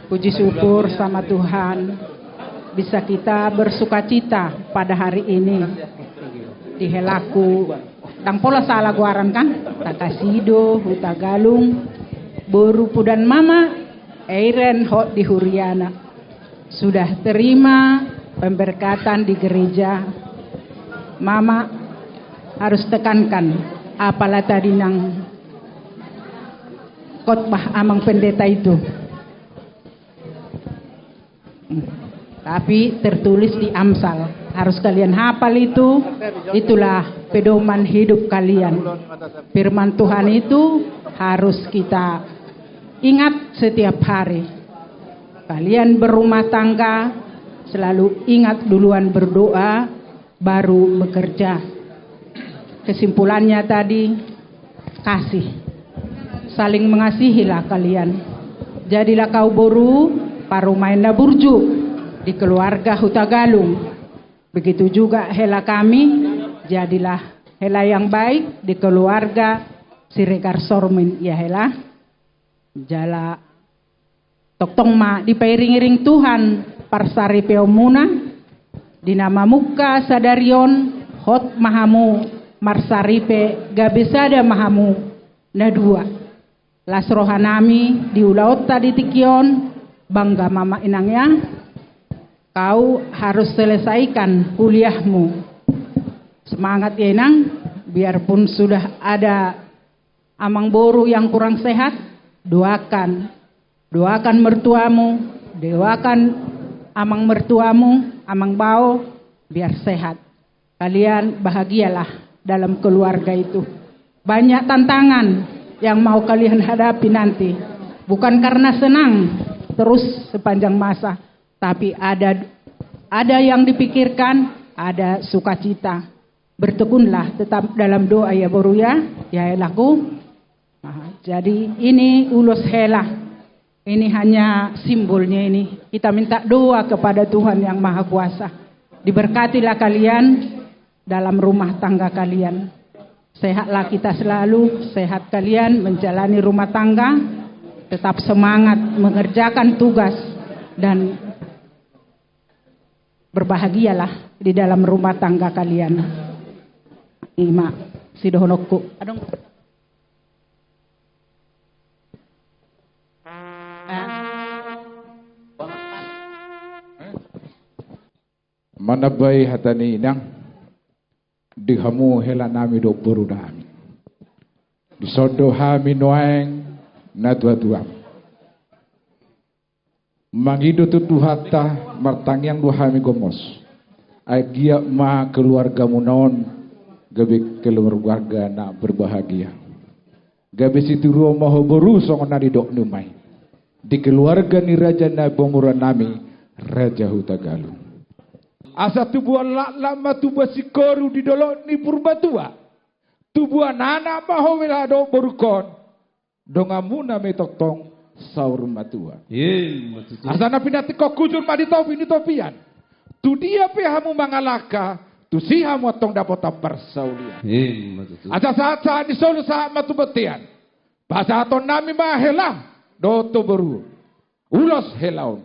Puji syukur sama Tuhan bisa kita bersukacita pada hari ini di helaku tang pola salah guaran kan Takasido, Huta Galung, Borupu dan Mama Eiren Hot di Huriana sudah terima pemberkatan di gereja. Mama harus tekankan apalah tadi nang khotbah amang pendeta itu. Tapi tertulis di Amsal. Harus kalian hafal itu. Itulah pedoman hidup kalian. Firman Tuhan itu harus kita ingat setiap hari. Kalian berumah tangga selalu ingat duluan berdoa baru bekerja. Kesimpulannya tadi, kasih. Saling mengasihilah kalian. Jadilah kau boru parumainda burju di keluarga Hutagalung. Begitu juga hela kami, jadilah hela yang baik di keluarga Siregar Sormin. Ya hela, jala toktong ma dipairing-iring Tuhan parsari peomuna dinama muka sadarion hot mahamu marsaripe gabesada mahamu nadua las rohanami di ulaut tadi tikion bangga mama inangnya, kau harus selesaikan kuliahmu. Semangat ya inang, biarpun sudah ada amang boru yang kurang sehat, doakan mertuamu, doakan amang mertuamu, amang bau, biar sehat. Kalian bahagialah dalam keluarga itu. Banyak tantangan yang mau kalian hadapi nanti. Bukan karena senang terus sepanjang masa, tapi ada yang dipikirkan, ada sukacita. Bertekunlah tetap dalam doa ya boru ya elahku. Nah, jadi ini ulos hela. Ini hanya simbolnya ini. Kita minta doa kepada Tuhan yang Maha Kuasa. Diberkatilah kalian dalam rumah tangga kalian. Sehatlah kita selalu, sehat kalian menjalani rumah tangga. Tetap semangat mengerjakan tugas dan berbahagialah di dalam rumah tangga kalian. Ima sidohonokku. Adong. Manabai hatani inang dihamu hela nami do boru nami disodo hami noeng na tua mangido tutu hatta martangyang do hami gomos agia ma keluarga munaon gabe keluarga na berbahagia gabe situro maho boru songona di dok numai di keluarga ni raja na bomura nami Raja Hutagalung. Asa tubuhan lama tubuh sikoru di dolok ni purbatua. Tubuhan anak maho wilado borukon. Dongamuna metotong saur matua. Asa na pinati kok kujur maditopi ni topian. Tu dia pehamu mangalaka. Tu siha motong dapat persaulian. Asa saat ni solo saat matubetian. Bahasa aton nami mahelam. Doto beru. Ulos helaun.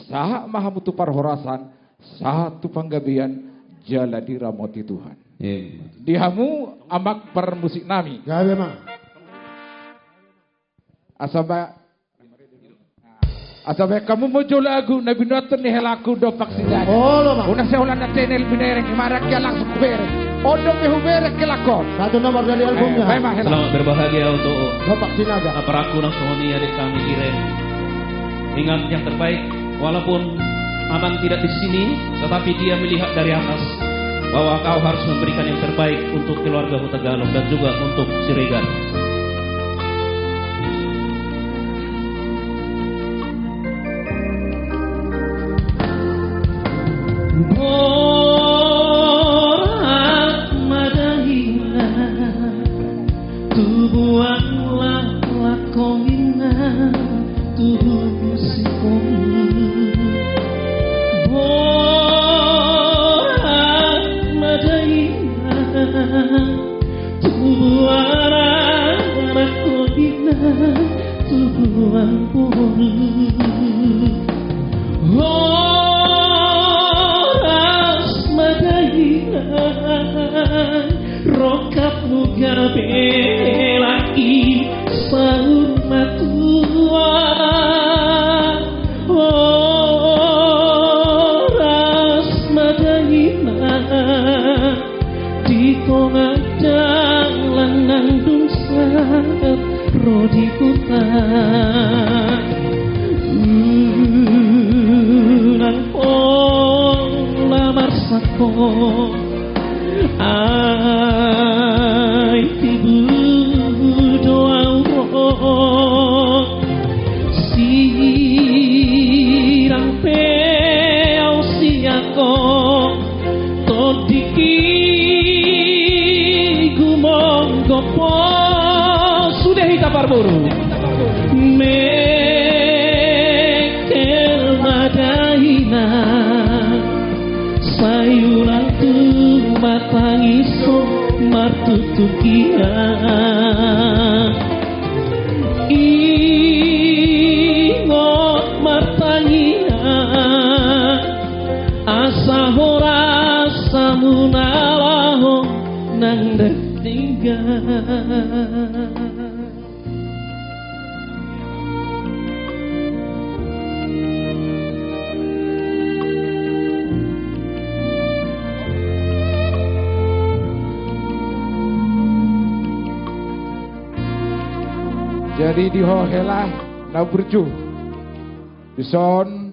Saat mahamutu parhorasan. Satu panggabian jala diramoti Tuhan. Dihamu amak permusik nami. Ya memang. Asaba kamu mojo lagu nabi noten ni helaku do vaksinasi. Oh lo mak. Una seolah na channel binereng imarak ya langsung kubere. Odo me hubere kelakon. Satu nomor dari albumnya. Selamat berbahagia untuk Bapak Sinaga. Aparaku nang Sony adik kami Iren. Ingat yang terbaik walaupun Aman tidak di sini, tetapi dia melihat dari atas bahwa kau harus memberikan yang terbaik untuk keluarga Hutagalung dan juga untuk Siregar. Borak madahina, tubuhanlah lakomina, tubuh musikomi. Tubuhan horas madahinan rokat nugar belaki saur matua horas madahinan di kongadang lanang dungsat rodi kota martutukian ingot martangian asa hora samunalaho nang tinggal. Jadi di hohela na burju bison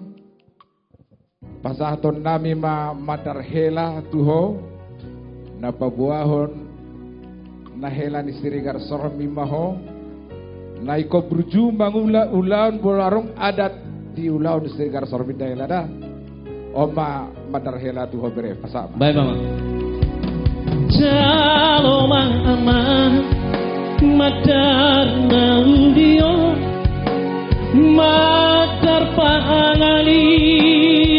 pasahaton nami madar hela tuho na pabuahon na hela ni Sirigar Sormi maho na iko burju mangula ulaun bolarong adat di ulaun ni Sirigar Sormi da hela da oma madar hela tuho bere pasama. Baik mama. Jalo mama madar naudio madar pangali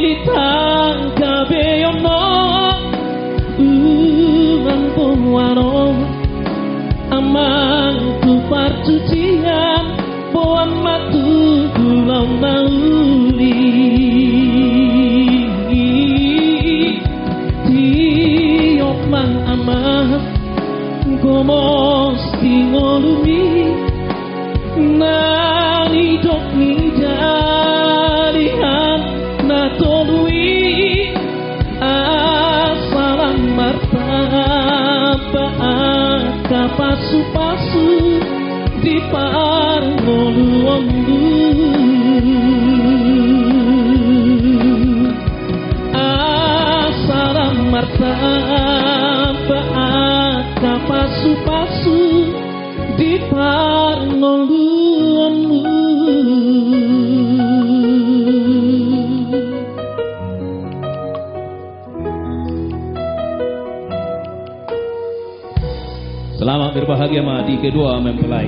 ditangkabeyono umampuano amang tu parcucian buan matu pulau nauli tiop mang amang gomos tingolumi nani dok ni jalihan na tolui asalam martaba kapasu-pasu di parngoluondu asalam martaba kapasu-pasu di parngoluondu. Selamat berbahagia di kedua mempelai.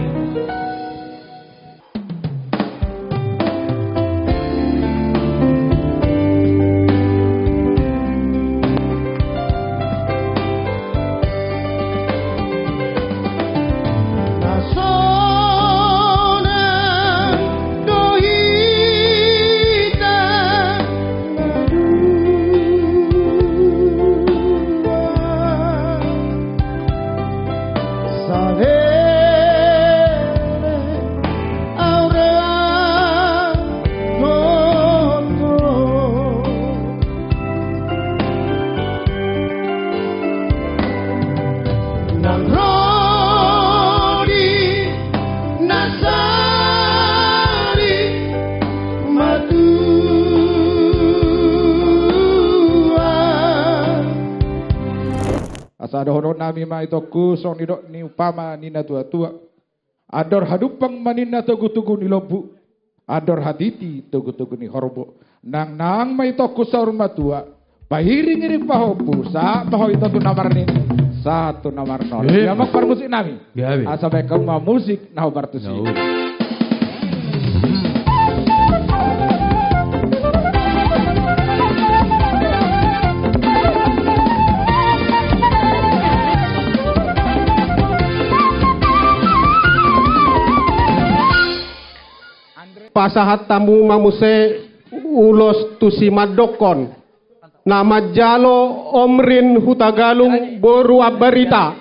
Asadohono nami ma ito kusong nidok ni upama nina tua-tua. Ador hadupang manina tugu-tugu ni lobu. Ador haditi tugu-tugu ni horbo. Nang ma ito kusaur matua. Pahiring-iring pahopu sa paho ito tu namar ni. Satu namar nol. Yamak par musik nami. Asa baik kamu ma musik naho bartusi. Pasahat tamu mamuse ulos tusimadokon nama jalo omrin hutagalung boru abarita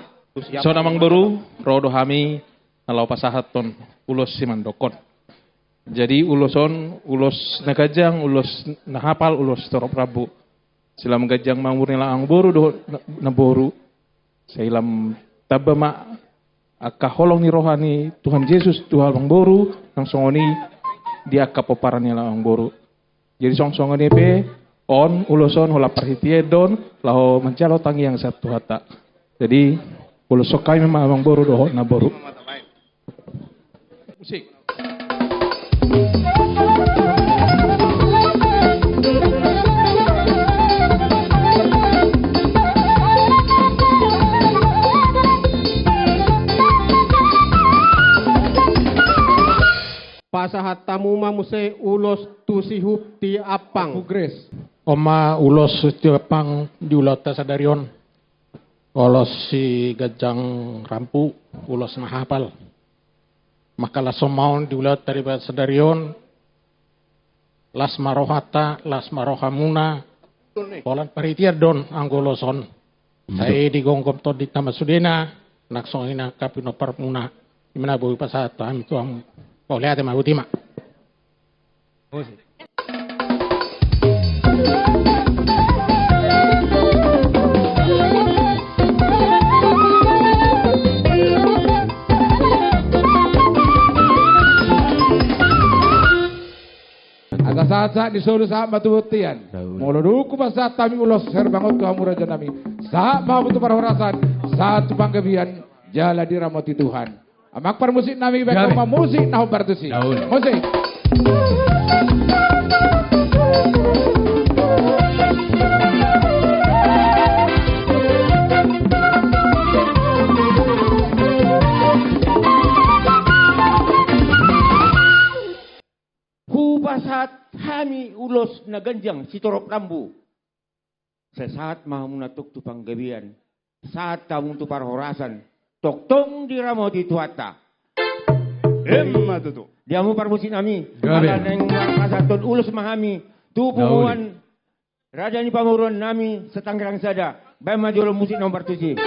so namang boru rodo hami nalau pasahat ton ulos simandokon jadi uloson ulos nakajang ulos nahapal ulos torop rabu silam gajang mamur nila ang boru do naboru silam tabama akaholong ni rohani Tuhan Yesus Tuhan ang boru nang songoni dia kapoparan nila ang boru. Jadi song-songan pe on uloson hula perhitie don laho mencalo tangi yang satu hata. Jadi ulosokai memang ang boru doho na boru. Musik. Pasahat tamu mamuse ulos tusihup ti apang. Gres. Oma ulos ti apang diulata sadarion. Olos si Gajang Rampu, ulos na hapal. Makalas sumaon di ulat dari Sedarion, las marohata, las marohamuna, polan paritiar don anggoloson. Saya digongkom to di Taman Sudena, naksongina kapino parmuna, imana bui pasata, itu ang pauliate mabutima. Saat di solo sa matubutian. Muluduku basa tami ulos serbangot kamu raja nami. Saat mau kutu parhorasan, saat panggabian jala diramoti Tuhan. Amak par musik nami baik ma musik nah bertusi. Musik. Saat kami ulos na ganjang si Torok Lambu. Sa saat mahamunatok tu panggabian, saat tamong tu parhorasan, toktong diramo di tuata. Tutu. Diamu parmusin nami, ala nang masaton ulos mahami, tupunguan, raja ni pamuruan nami sa Tangerang Sada, bay majolo musik nomor 7.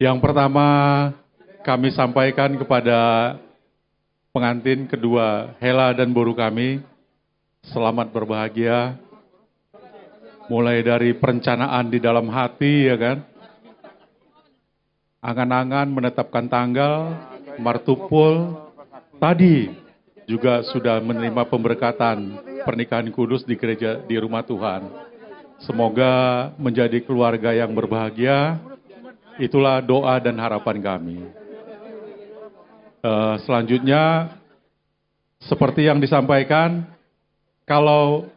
Yang pertama kami sampaikan kepada pengantin kedua Hela dan Boru kami, selamat berbahagia. Mulai dari perencanaan di dalam hati, ya kan, angan-angan menetapkan tanggal, martupul, tadi juga sudah menerima pemberkatan pernikahan kudus di gereja di rumah Tuhan. Semoga menjadi keluarga yang berbahagia. Itulah doa dan harapan kami. Selanjutnya, seperti yang disampaikan, kalau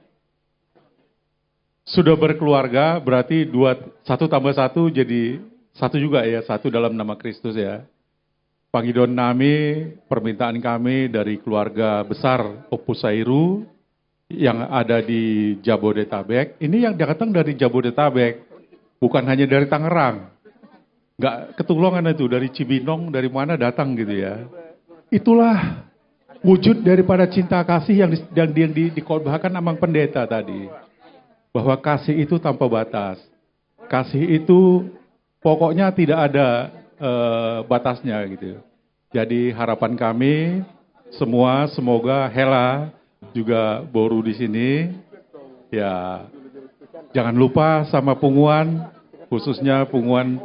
sudah berkeluarga berarti 1 tambah 1 jadi 1 juga ya, 1 dalam nama Kristus ya. Pangidon nami, permintaan kami dari keluarga besar Opus Sairu yang ada di Jabodetabek. Ini yang datang dari Jabodetabek, bukan hanya dari Tangerang. Nggak ketulungan itu, dari Cibinong, dari mana datang gitu ya. Itulah wujud daripada cinta kasih yang dikhotbahkan Amang Pendeta tadi. Bahwa kasih itu tanpa batas. Kasih itu pokoknya tidak ada batasnya gitu. Jadi harapan kami semua, semoga Hela juga Boru di sini, ya jangan lupa sama punguan, khususnya punguan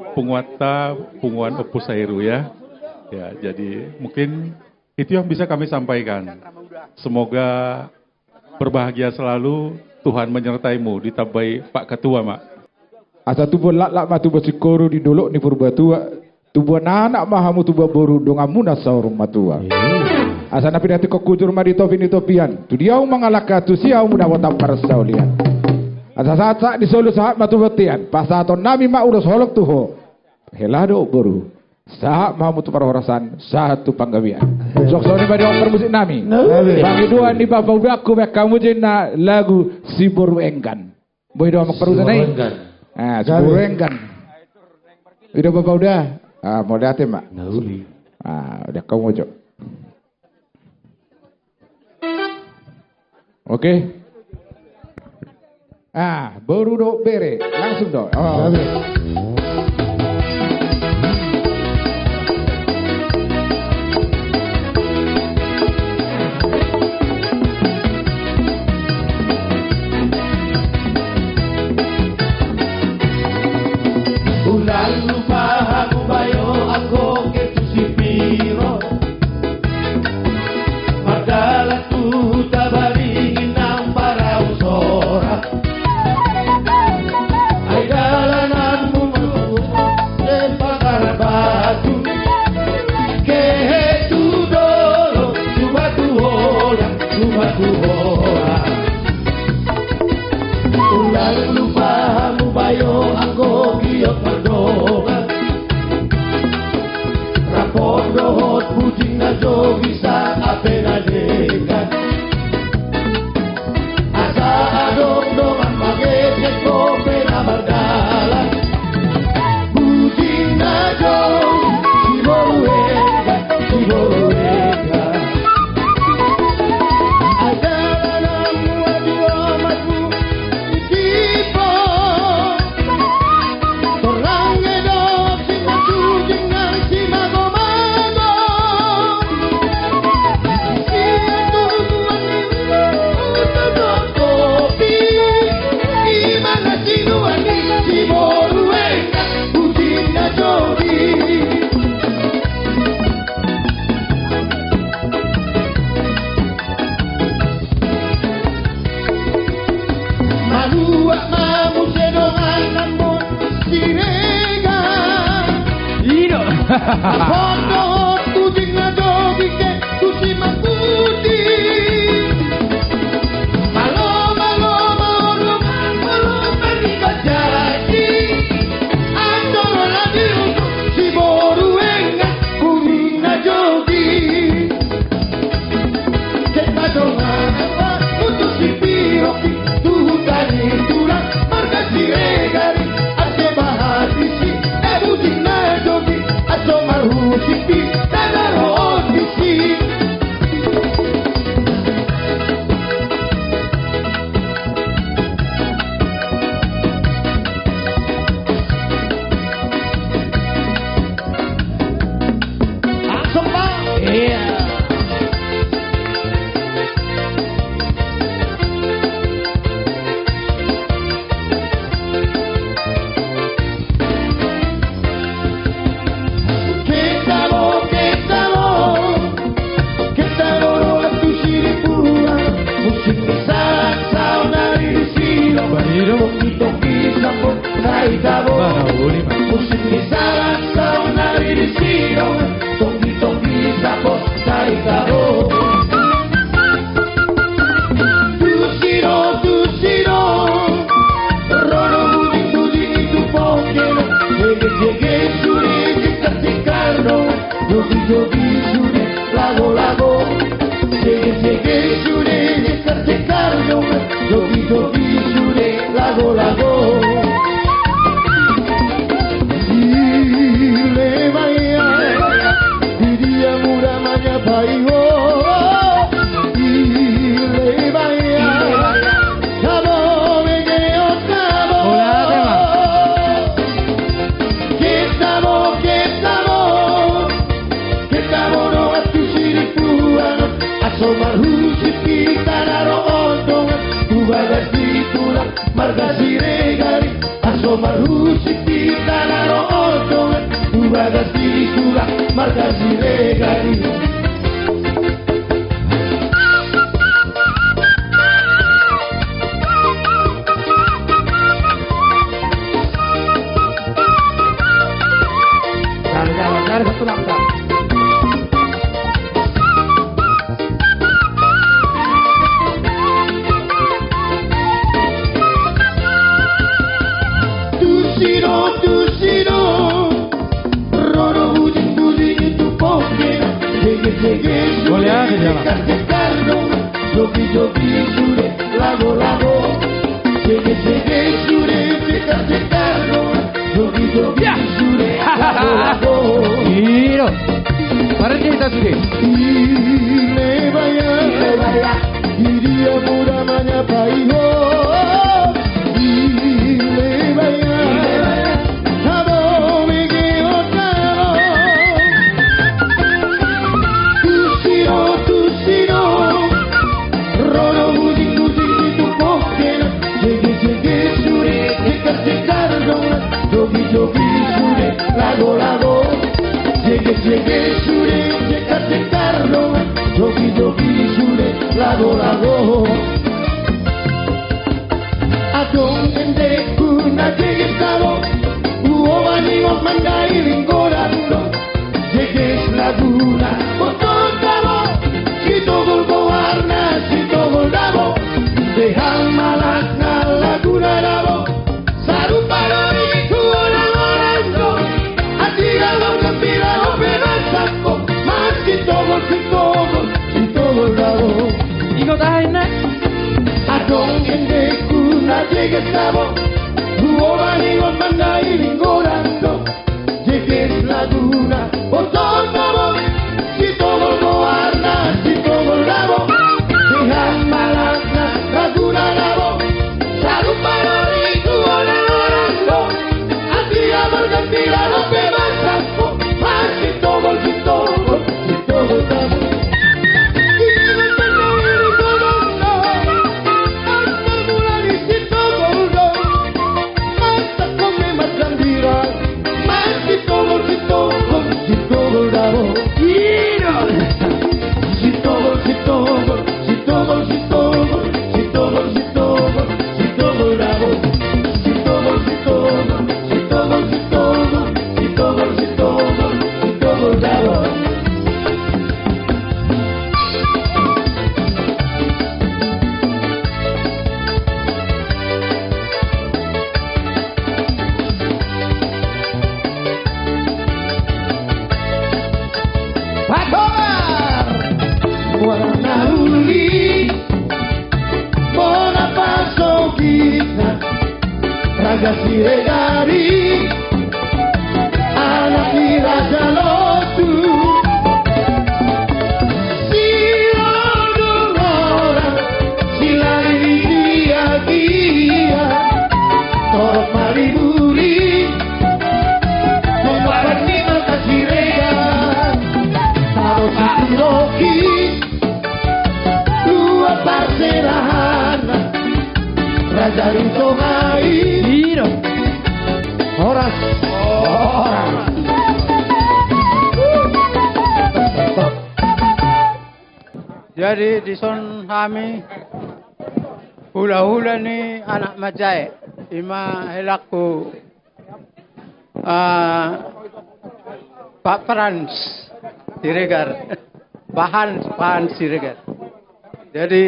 Opus Sairu ya. Ya, jadi mungkin itu yang bisa kami sampaikan. Semoga berbahagia selalu, Tuhan menyertaimu, ditambahi Pak Ketua, Mak. Asa tubuh lak matu basikoru di dolok ni purba tua, tubuh anak mahamu tubuh boru dongamuna saurung matua. Asa napi dati kokujur madi topian, tu diau mengalaka tu siau muda wata parsaulian. Asa saat di solo saat matu betian, pasaton nami ma urus holok tuho. Helado boru. Saat mahamu tu parorasan satu panggawian. Sok sore madi om permusik nami. Bagi dua ni bapak udaku mek kamu jena lagu si boru enggan. Boy doa mak perusan nai. Ah, sepuluh enggan. Udah bapak udah. Ah, mau liatin mak. Ah, udah kamu cok. Oke. Ah, baru do bere, langsung do. Oh. Musik Saitabo Musik di salah Sao nari di sino Tonggi sapo Saitabo Tusino Rono buding itu pokeno Jege suri Jika-jikarno Jogi suri Lago Jege suri Jika-jikarno Jogi suri Lago Marga siregari asomar husik di tanah roodong ubagas dikulah marga siregari dari satu langkah Tusino Rono buding itu pokeno Jege Jogi sure Lago Jege sure Jeka-jekarno Jogi sure Lago Iro Para kita sudah Ilebaya Diria muda manyapai-ho Lago Jege sure Jeka-jekarno Jogi sure Lago Adong ende kuna jege sabo Uobani mok mandai ringkorando Jege laguna Botol sabo Sitogol gowarna Sitogol dabo Dehang malak na laguna dabo Saru parori kuolang-orangko Atira lo gembira lo penasako Mas Sitogol dabo Ingo tahain Adong ende kuna jege sabo Uobani mok mandai ringkorando Jege laguna Botol sabo Sitogol gowarna Sitogol dabo Dehang malak na laguna dabo Saru parori kuolang-orangko Atira lo gembira lo penasako Mas Sitogol dabo Raga siregari anak raja lotu silodong orang silari dia torok mariburi membarat di mata siregar taruh sikuroki dua parserahana Raja Rintongai Horas Jadi di son kami hula-hula ni anak Majai ima helaku Pak Frans Siregar, Pahan Siregar. Jadi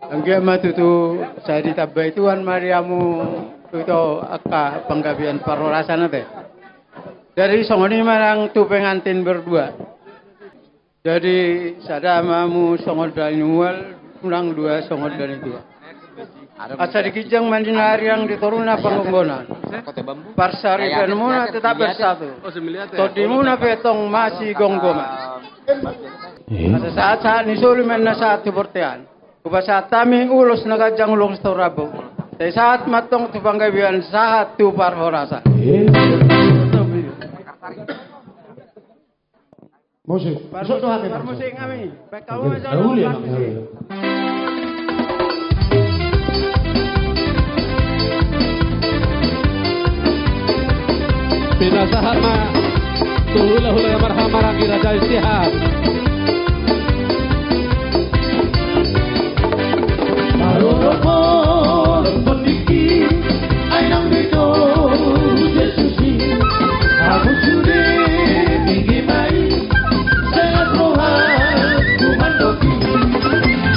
angge matutu saya ditabai Tuhan Mariamu itu akka penggabian parorasan teh. Dari songoni marang tu pengantin berdua. Jadi sadamamu songod dari nual, ulang dua songod dari dua. Asa dikijang mandinari yang dituruna pangunggonan. Parsari penmuna tetap bersatu. Todimuna petong masih gonggoman. Asa saat nisulumen na saat tubortean. Kupasa tami ulus nagajang ulong storabu. Tapi saat matong tu panggabian saat tu parhorasa. Musik. Musik kami. Baik kamu aja. Pinasahan ma tuhula-hula marhamaragi Raja Istihad. Marorokor pendiki ainang bedo Yesusi aku sudah tinggi mai sangat rohan kumandoki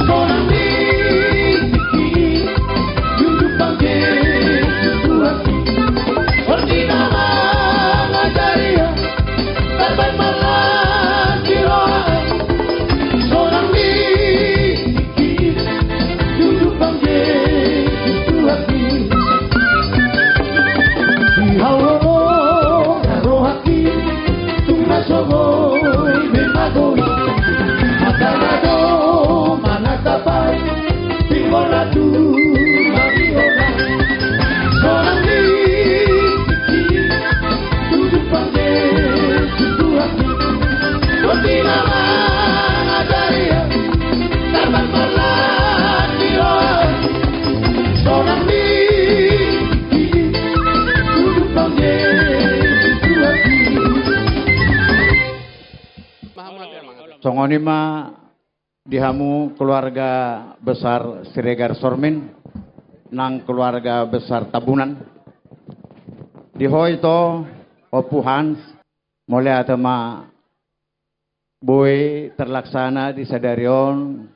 seorang diki duduk panggil situasi seperti nama ngajaria terbang malam di rohan seorang diki duduk panggil situasi di hawaro rohaki tunggu sogoy memagoi makanado manakapai timbul ratu mariona seorang diki duduk panggil situasi seperti nama ngajaria terbang malam di rohan seorang diki duduk panggil situasi. Songonima dihamu keluarga besar Siregar Sormin nang keluarga besar Tabunan dihoito Opu Hans mulai atama boy terlaksana di Sadarion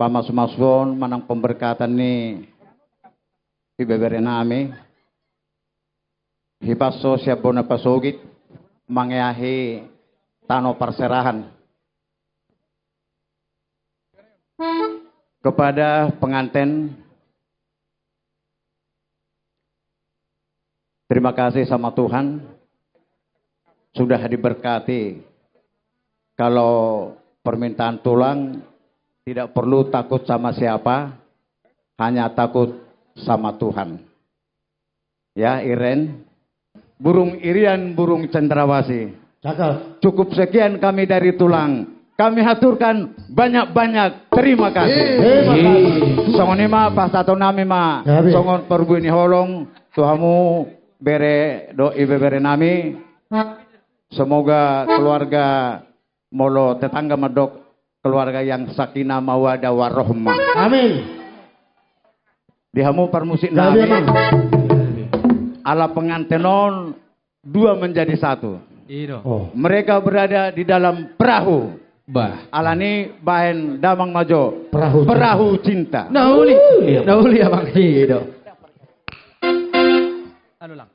pamas-masuon manang pemberkatan ni ibebere nami hipaso siap bona pasogit mangeahi tano perserahan kepada pengantin. Terima kasih sama Tuhan sudah diberkati. Kalau permintaan tulang tidak perlu takut sama siapa, hanya takut sama Tuhan. Ya, Iren, burung irian, burung cendrawasih. Cukup sekian kami dari tulang. Kami haturkan banyak-banyak terima kasih. Songon ima pas tato nami ma songon perbu ini holong tuhamu bere doi bere nami. Semoga keluarga molo tetangga medok keluarga yang sakinah mawadah warohmah. Amin. Dihamu permusik nami. Ala pengantenon dua menjadi satu. Mereka berada di dalam perahu. Alani bahen damang majo perahu cinta. Nauli abang hido. Anu lang.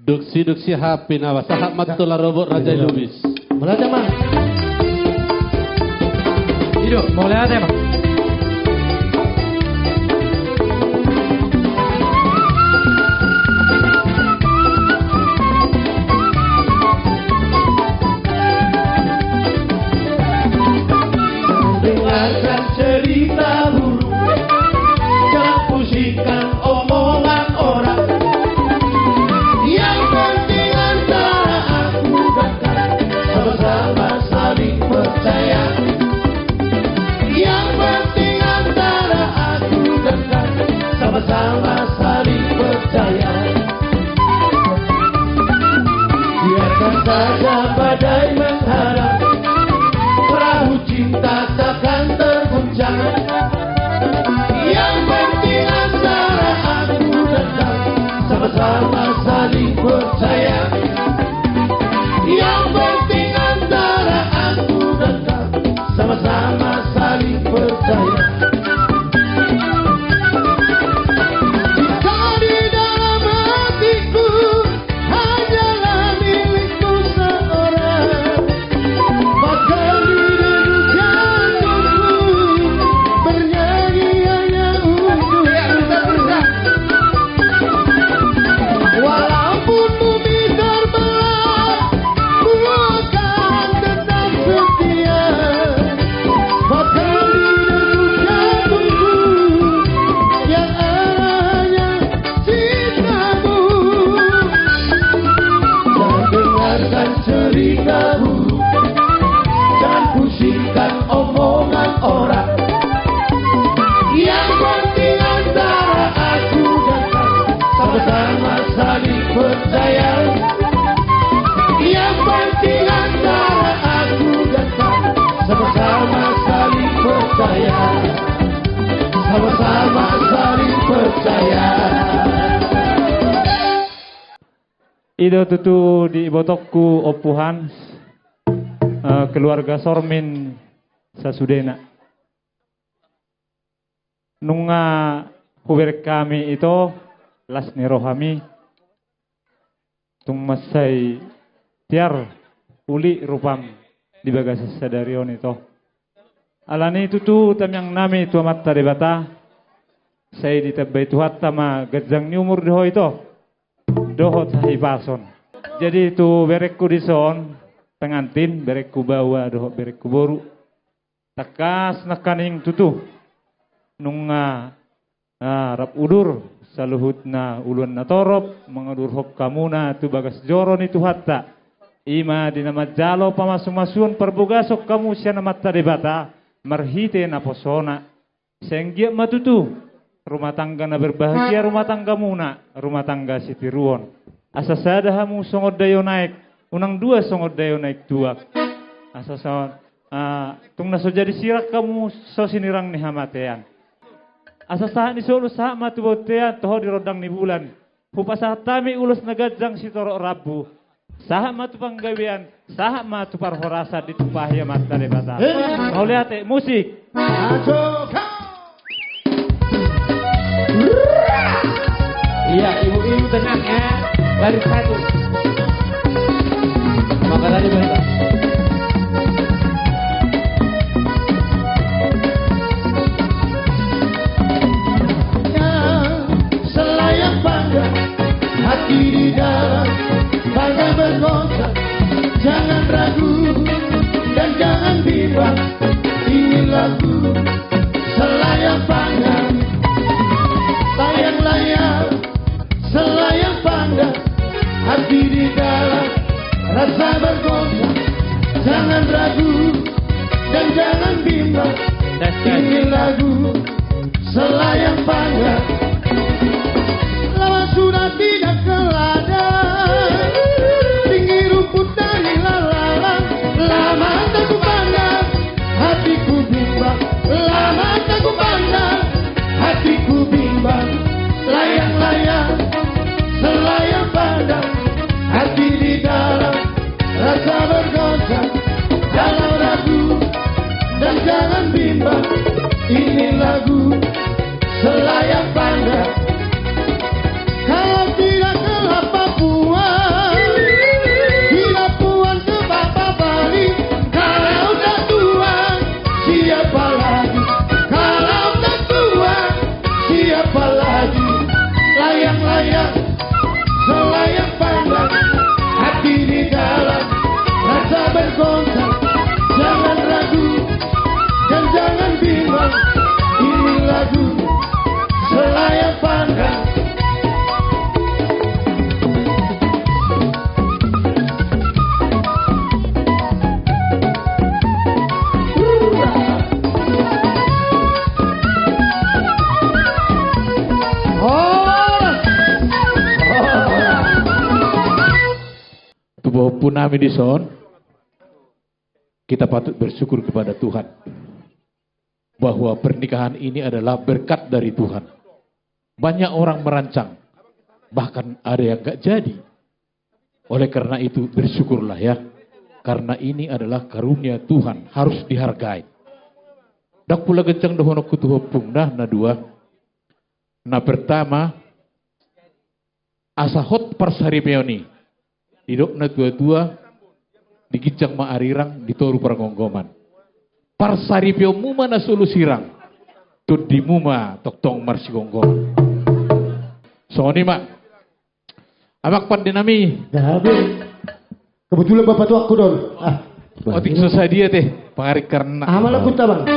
Duksi hapi nawa sahab matula robot Raja Lubis. Mulai aja mah. Hido, mulai aja mah. Dengarkan cerita burung, jangan pusingkan omongan orang. Yang penting antara aku dan kau sama-sama saling percaya. Yang penting antara aku dan kau sama-sama saling percaya. Biarkan saja badai mengharap, perahu cinta takkan terguncang. orang. Yang penting antara aku dan kamu sama-sama saling percaya. Yang penting antara aku dan kamu sama-sama saling percaya. Sama-sama saling percaya. Ido tutu di ibotokku opuhan keluarga Sormin sasudena. Nunga huber kami itu las ni rohami tung masai tiar uli rupam di bagasi sadarion itu. Alani tutu tamyang nami tu amat tadebata saya ditabay tuhat tama gadzang ni umur doho itu doho sahibason. Jadi itu berekku di son pengantin berekku bawa doho berekku boru takas nakaning tutu nunga rap udur saluhut na ulun na torop mengadur hok kamuna tu bagas joron itu hatta ima di nama jalo pamasumasuan perbugasok kamu siya na mata debata marhite na posona senggia matutu rumah tangga na berbahagia rumah tangga muna rumah tangga si tiruon asa sada hamu songod dayo naik unang dua songod dayo naik dua asa sa tung naso jadi sirak kamu so sinirang ni hamatean asa saat ni solo saat matu botean toho di rodang ni bulan hupa saat tami ulus nagadzang si torok rabu saat matu panggawian saat matu parhorasa ditupahya mata debata mau lihat musik iya ibu-ibu tenang ya baris satu maka tadi bentar selayang bangga hati di dalam bangga bergoncang jangan ragu dan jangan bimbang ini lagu selayang bangga layang-layang selayang pandang hati di dalam rasa bergoncang jangan ragu dan jangan bimbang ini lagu selayang pandang lama sudah tidak keladang tinggi rumput dari lalang lama tak ku pandang hatiku bimbang lama tak ku pandang hatiku bimbang layang-layang selayang pandang hati di dalam rasa bergoncang jangan ragu dan jangan bimbang ini lagu selayang pandang kalau tidak ke Papuan tidak puan ke Bapak Bali kalau tak tuan siapa lagi kalau tak tuan siapa lagi layang-layang selayang pandang hati di dalam rasa bergoncang jangan ragu dan jangan bimbang ini lagu selayang pandang Punami di son, kita patut bersyukur kepada Tuhan bahwa pernikahan ini adalah berkat dari Tuhan. Banyak orang merancang, bahkan ada yang gak jadi. Oleh karena itu bersyukurlah ya, karena ini adalah karunia Tuhan, harus dihargai. Dak pula gencang dohono kutuhopung dah na dua. Na pertama, asahot parsari meoni. Didok na tua-tua digicang maarirang ditoru parangonggoman. Parsaripyo muma na sulusirang. Tudi muma toktong marsigonggoman. So ni mak. Amak pandinami. Dabi. Kebetulan bapak tua aku don. Otik susah dia teh. Pengarik karena. Amal aku tabang.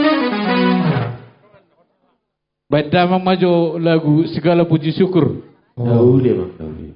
Bada mang maju lagu segala puji syukur. Tahu dia bang. Tahu dia.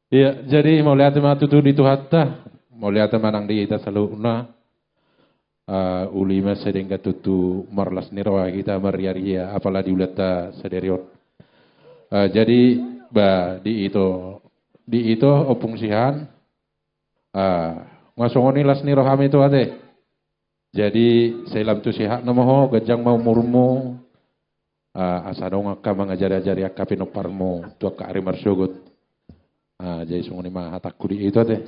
Iya, jadi mau lihat matutu di Tuhata, mau lihat manang di ita saluna, ulima sedeng tutu marlas nirawa kita maria apalah di ulata sederiot. Jadi di itu opung sihan, ngasongoni las nirohami itu ade. Jadi selam tu sihat namoho gajang mau murmu, asadong akka mengajari akka pinoparmu tu akka ari marsugut. Jadi sungguh mah hatakku di itu deh.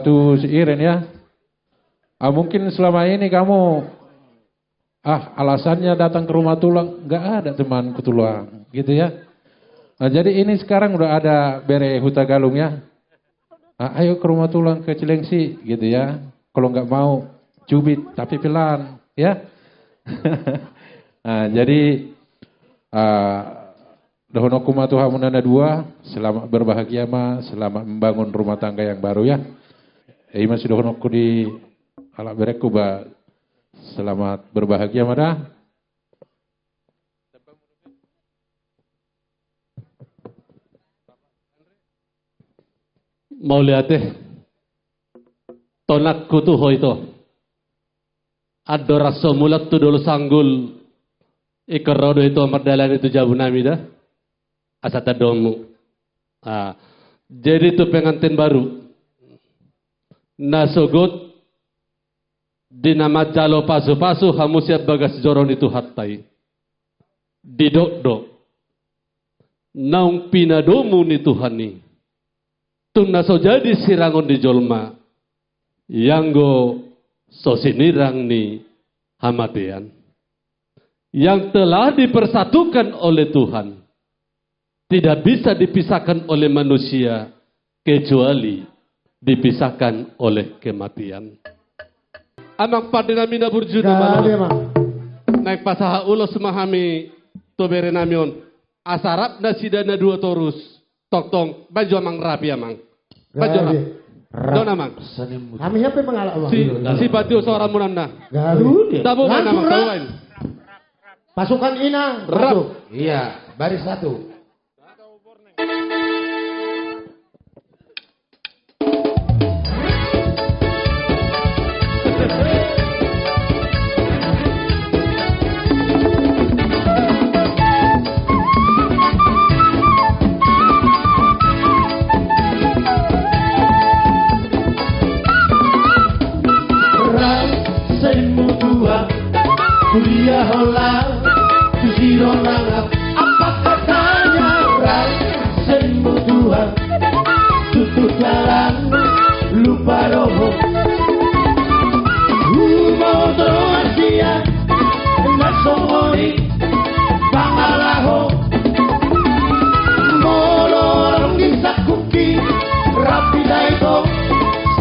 Tuh si Iren ya. Mungkin selama ini kamu alasannya datang ke rumah tulang nggak ada temanku tulang gitu ya. Jadi ini sekarang udah ada bere Huta Galung ya. Ayo ke rumah tulang ke Cilengsi gitu ya. Kalau nggak mau cubit tapi pelan ya. Jadi Dohono kumatu hamunana dua, selamat berbahagia ma, selamat membangun rumah tangga yang baru ya. Masih dohono ku di ala bereku ba, selamat berbahagia mada. Mau lihat deh, tonak kutu ho itu. Ado rasa mulat tu dulu sanggul, ikar rodo itu amardalan itu jabu nami dah. Asata domu. Jadi itu pengantin baru. Nasogot di nama jalo pasu-pasu hamu siap bagas joron itu hattai. Didok-dok. Naung pinadomu ni Tuhani. Tung naso jadi sirangon di jolma. Yanggo sosinirang ni hamatian. Yang telah dipersatukan oleh Tuhan. Tidak bisa dipisahkan oleh manusia kecuali dipisahkan oleh kematian. Amang padina mina burjudu malam. Naik pasaha ulos memahami tobere namion. Asarap nasidana dua torus. Tong baju amang rapi amang. Baju amang. Don amang. Kami siapa mengalak amang? Si batio seorang munanda. Garuda. Tabu mana amang tawain. Pasukan Inang. Rap. Iya, baris satu. Kuliah hola, kusiro nangap, apa katanya orang semu Tuhan, tutup jalan, lupa roho. Motor Asia, nasongoni, pangalaho, molorong di sakuki, rapi daito,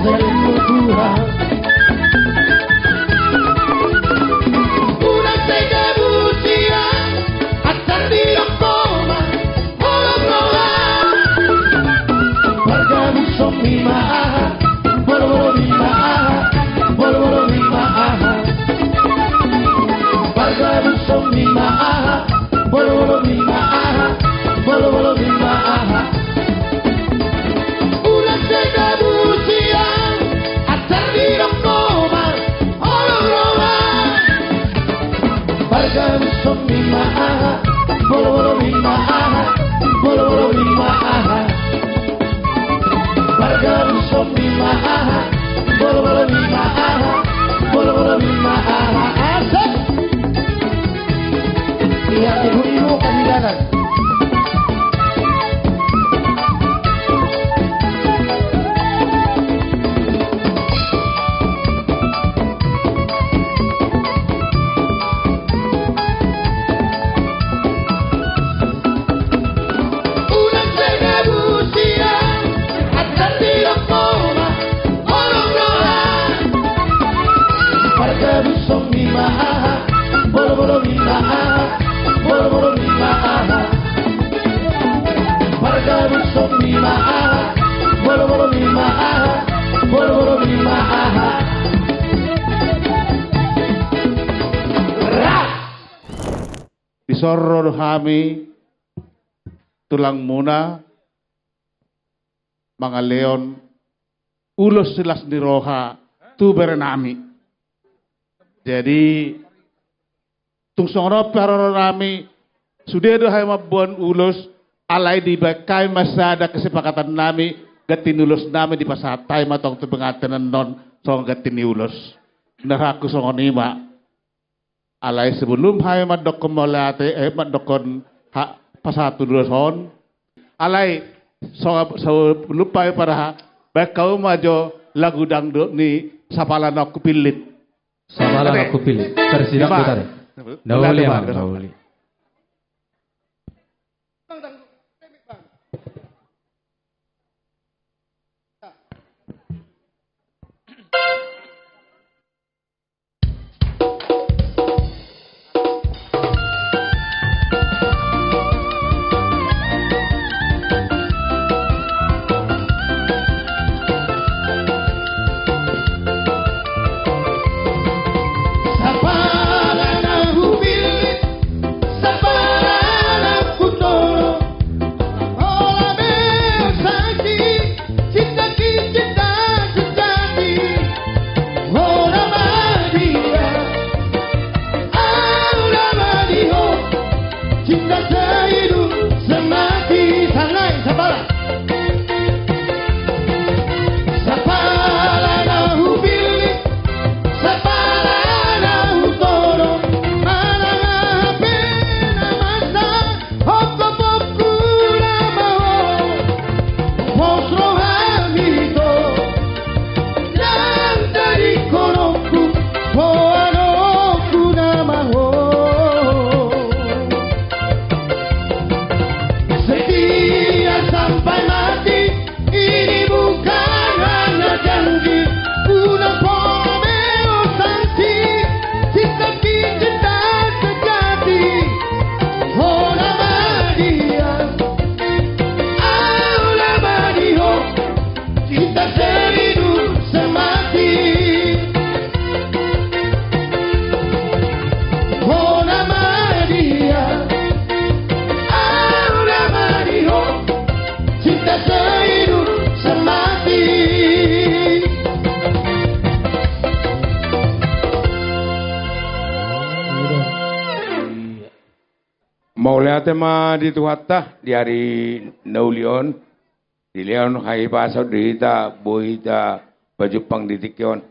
semu Tuhan. Iya, ibu-ibu kandidat. Soror hami tulang muna mga leon, ulos silas ni roha, tu berenami. Jadi, tungsongro perorami, sudah dohay mabuan ulos, alay di bakay masada kesepakatan nami, gatinulos nami di pasatay matong tebengatan non, song gatiniulos. Naraku songonima, alay sebelum hay madokon molate, madokon pasatu duloson, alay so lupa para bakau majo lagu dangdut ni sapalan aku pilit. Sapalan aku pilit. Tersidak putar. Nauli bang, nauli. Tema di tuhatta di hari naulion di leon hai pasau dita boita bajupang di tikyon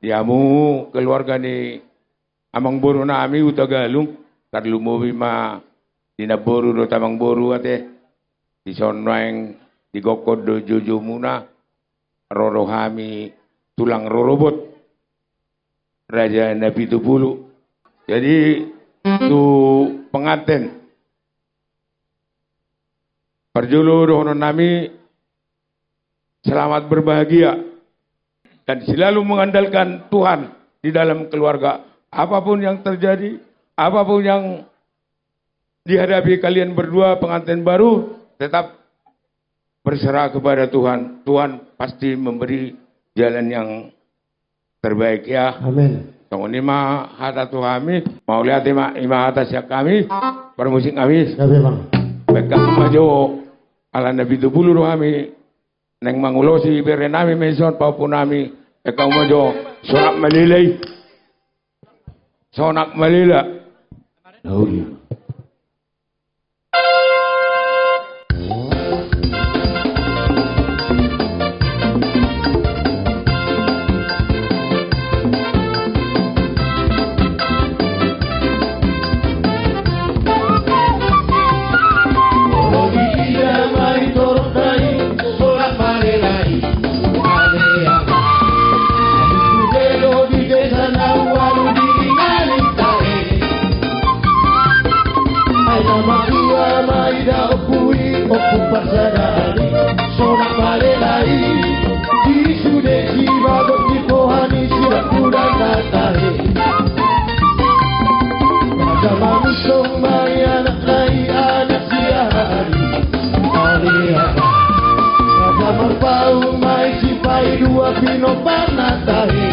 diamu keluarga ni amang boru nami Utagalung karlumowi ma dinaboru do tamang boru ate di sonwaeng di gokod do jojo muna rorohami tulang rorobot Raja Nabi Tupulu. Jadi tu pengantin Parjolo dohonon nami selamat berbahagia dan selalu mengandalkan Tuhan di dalam keluarga. Apapun yang terjadi, apapun yang dihadapi kalian berdua pengantin baru, tetap berserah kepada Tuhan. Tuhan pasti memberi jalan yang terbaik ya. Amin. Tunggu nima hata Tuhami, mau lihat ima hata siap kami, permusik kami. Amin bang. Bekam maju. Ala Nabi Tupulu rohami neng mangulosi berenami meson paupunami ekaw mojo sonak malilay sonak malila nauli Sadari, sonak malelai, di sude jiwa di pohani siap kurang katahe. Raja mamusong mai anak lai anak siari, alihara. Raja merpau mai sipai dua pino panatahe.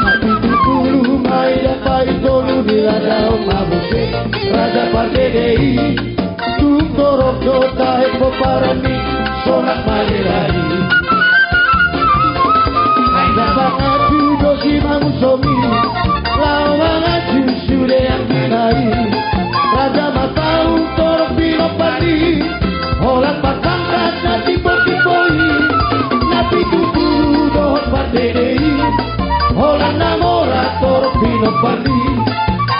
Nabi Tupulu mai dapai tolu di radau mabuse, Raja Pardedei. Torok dota e poparani marirai Ainda bangatu dosi mamusomi Lawang aju sude yang dinai Raja matau torok binopani Holat patangkat na tiba-tiboi Napi tuburu dohot bardedei Holat namora torok binopani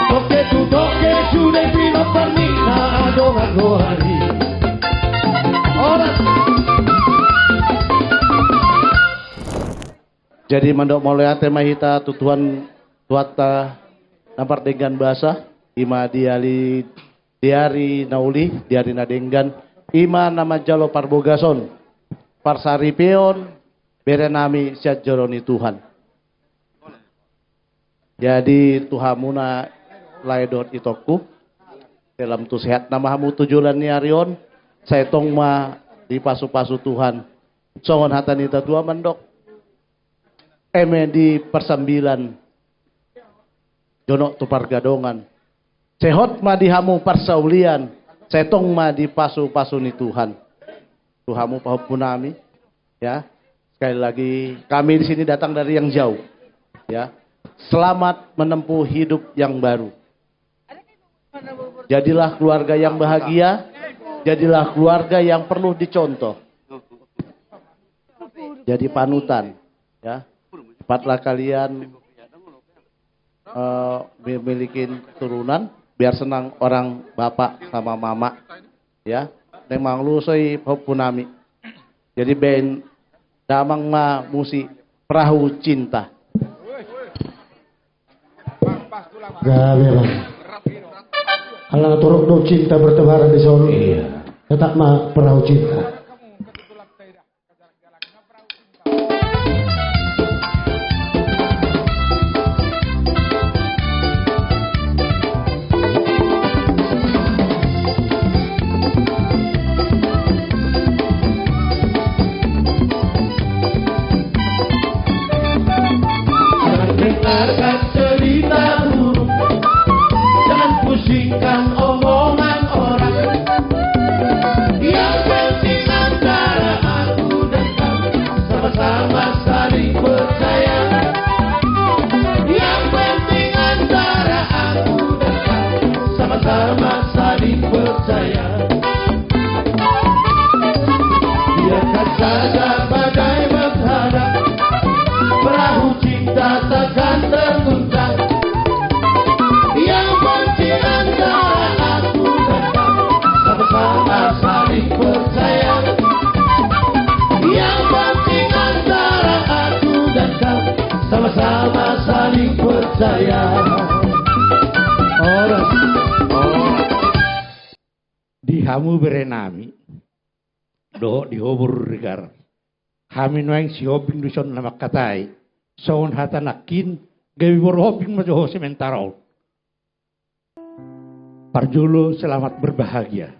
Toke tu toke sude binopani Na adongan gohari Jadi mandok moleate mahita tutuan tuata nampar dengan bahasa ima diari nauli diari nadenggan ima nama jalo parbogason parsaripeon berenami siajoroni Tuhan. Jadi Tuhamuna laedot itoku dalam tu sehat namamu tujulan niarion saya tong ma di pasu-pasu Tuhan. Songon hatanita dua mandok. Di persambilan Jono tupar gadongan Sehot ma dihamu parsaulian Setong ma di pasu-pasu ni Tuhan Tuhamu pahupunami ya. Sekali lagi kami di sini datang dari yang jauh ya. Selamat menempuh hidup yang baru. Jadilah keluarga yang bahagia. Jadilah keluarga yang perlu dicontoh. Jadi panutan ya. Cepatlah kalian memiliki turunan biar senang orang bapak sama mama ya. Memang lu soi punami. Jadi ben damang ma musi perahu cinta. Gaweran. Alang turuk do cinta bertebaran di sono. Iya. Tetap ma perahu cinta. Dengarkan cerita buruk, jangan pusingkan omongan orang. Yang penting antara aku dan kamu sama-sama saling percaya. Yang penting antara aku dan kamu sama-sama saling percaya. Biarkan saja badai menghadap, perahu cinta takkan terguncang. Yang penting antara aku dan kamu sama-sama saling percaya. Yang penting antara aku dan kamu sama-sama saling percaya. Orang dihamu berenami do dihobur regar hamin waing si hobing duson nama katai soon hata nakin gawi bor hobing majoho sementara parjolo selamat berbahagia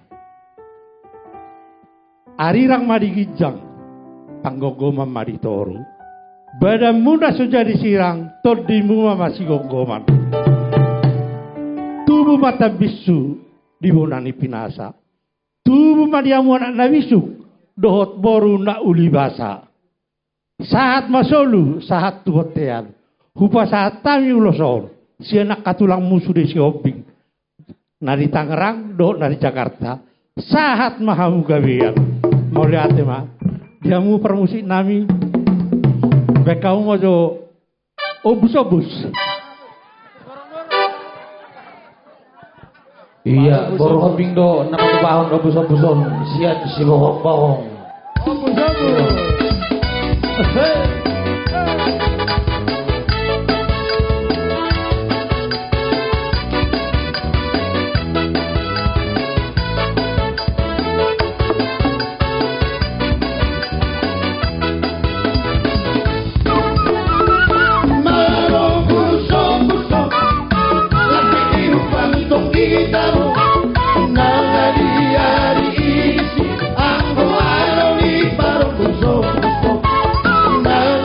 arirang madigijang panggoggoman maditoru badan muda sudah disirang todimu masih gonggoman tubuh mata bisu dibonani pinasa tubuh madiamu anak nabisu dohot boru na uli basa saat masolu saat tubotean hupa saat tami uloson si anak katulang musuh de si hobing nari Tangerang dohot nari Jakarta saat mahamu gawian mau lihat ma diamu permusik nami bekau mojo obus-obus. Iya, baru hobing do, nama kebahon obus-obuson, siat si bohong-bohong. Obus-obus. Nah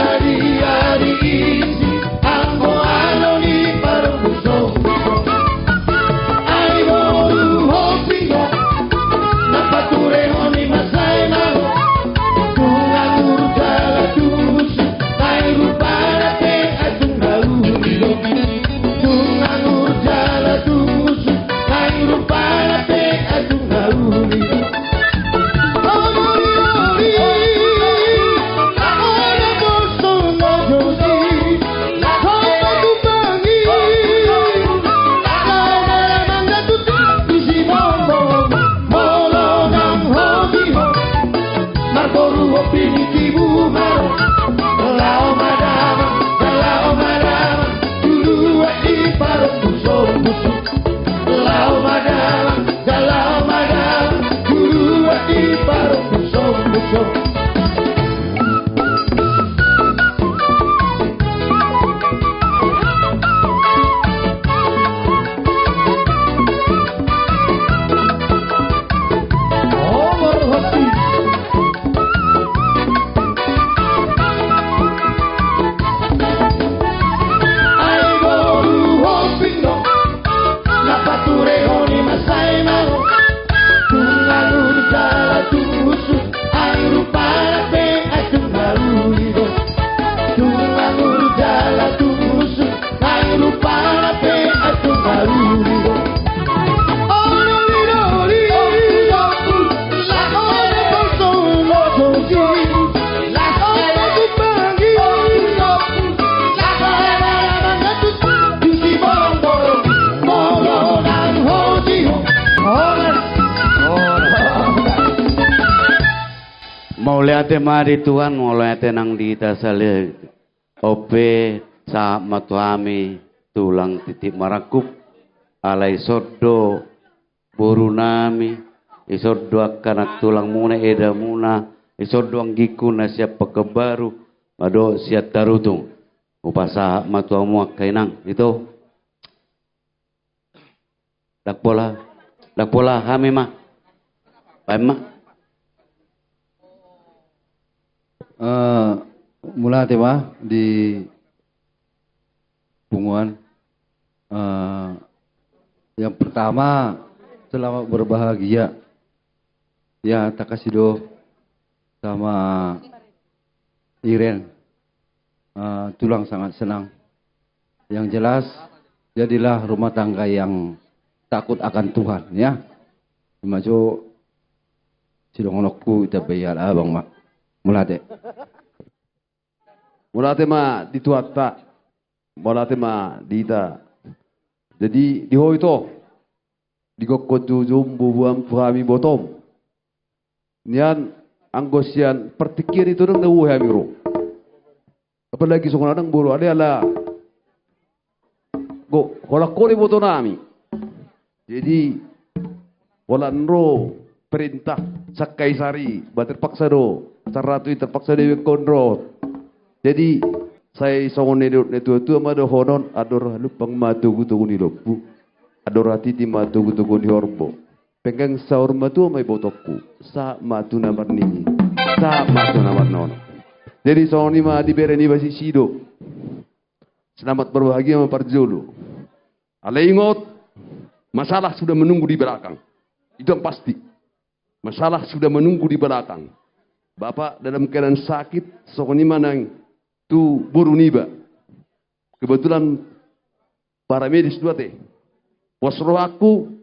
Mauliate mari Tuhan, mauliate nang dita sale ope sa matuami tulang titik marakup alai sordo buru nami isordo akanak tulang muna eda muna isordo anggiku na siap pekebaru mado siap tarutung upasa matuamu kainang itu dakpola kami mah mula tema di bunguan yang pertama selamat berbahagia ya Takasido sama Iren tulang sangat senang yang jelas jadilah rumah tangga yang takut akan Tuhan ya maju sidongonokku kita bayar abang mak mulate mah dituat pak mulate mah dita jadi di ho itu di gokot jujum bubuam puhami botom nian anggosian pertikir itu nang dawu hamiro apalagi sokona nang buru ada ala go hola kori botonami jadi hola nro perintah sakaisari terpaksa do saratu terpaksa dewi konro jadi saya songon netu ama do honon ador lupang matu gutu ni lopu ador hati ti matu gutu ni horbo penggang saur matu mai botokku sa matu namar nini sa matu namar nono jadi songon ni ma dibere ni basi sido selamat berbahagia memperjolo ale ingot masalah sudah menunggu di belakang itu yang pasti masalah sudah menunggu di belakang Bapak dalam keadaan sakit, sokoni manang tu buru niba. Kebetulan para medis dua teh. Wasroh aku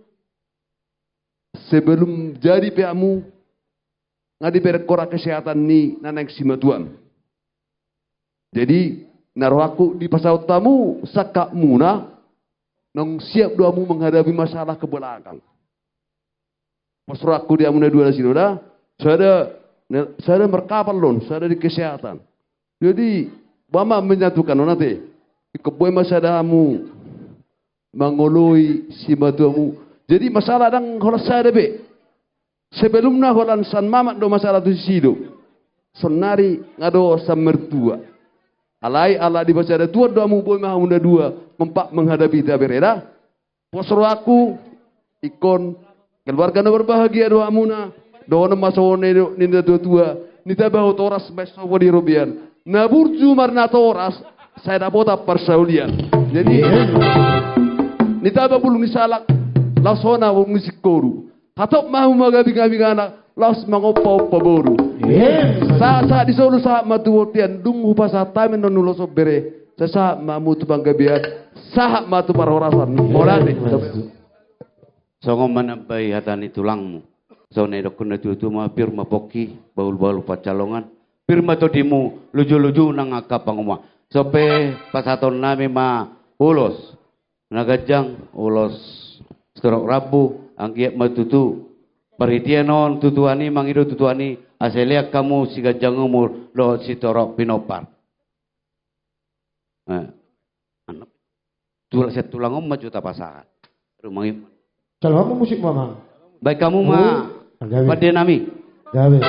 sebelum jadi PAmu ngadi berkora kesehatan ni nanang simatuan. Jadi naruh aku di pasal tamu sakak muna nong siap doamu menghadapi masalah ke belakang. Wasroh aku dia muna dua sinoda, saya merkapal lon, saya di kesehatan. Jadi, Bama menyatukan nanti. Ikeboy masadamu, mangoloi si matuamu. Jadi masalah dang holas saya be. Sebelumnya holan san mamak do masalah tu sido. Sonari ngado san mertua. Alai ala di basada tua doamu boy mah munda dua mempak menghadapi tabereda. Posro aku ikon keluarga na berbahagia doamu na. Doa masone ninda tua nita bahu toras beso di robian naburju marna toras saya dapat persaulian jadi nita babulu misalak lasona wong musikoru hatop mau magabi kami anak las mangopau paboru sa di solo sa matuotian dungu pasa tamen nonulo sobere sa mamu tu banggabiat sa matu parorasan molade songo menampai hatani tulangmu Zone dokun tu ma pirma poki baul-baul pacalongan pirma to dimu luju-luju nang akapanguma sope pasaton nami ma ulos nagajang ulos storok rabu anggiat matutu paritianon tutuani mangido tutuani aselia kamu si gajang umur lo si torok pinopar tulang juta pasangan rumah kalau musik mama baik kamu mah pada nami. Gawe.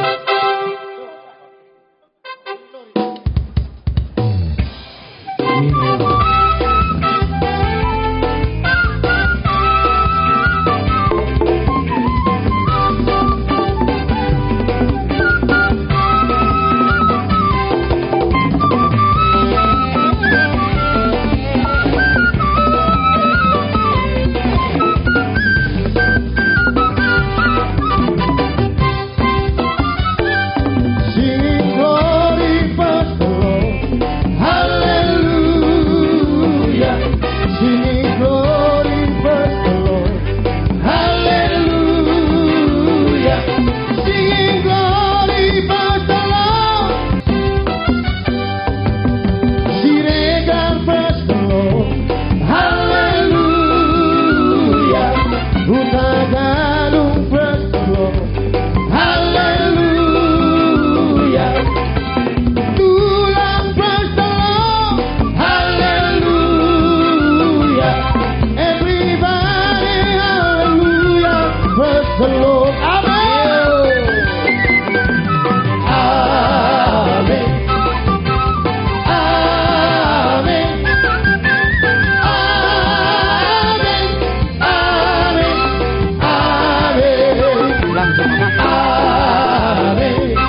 Seluk amin. Amin. Amin. Amin. Amin. Amin. Langsung amin. Amin.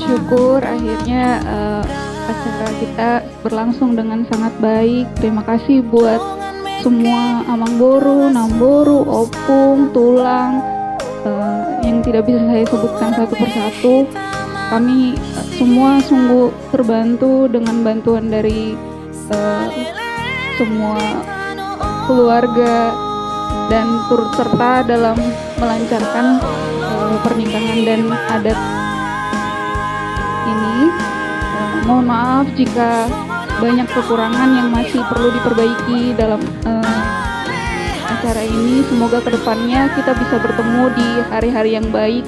syukur akhirnya acara kita berlangsung dengan sangat baik. Terima kasih buat semua Amang Boru, Namboru, Opung, Tulang yang tidak bisa saya sebutkan satu persatu. Kami semua sungguh terbantu dengan bantuan dari semua keluarga dan turut serta dalam melancarkan pernikahan dan adat ini. Mohon maaf jika banyak kekurangan yang masih perlu diperbaiki dalam acara ini. Semoga kedepannya kita bisa bertemu di hari-hari yang baik.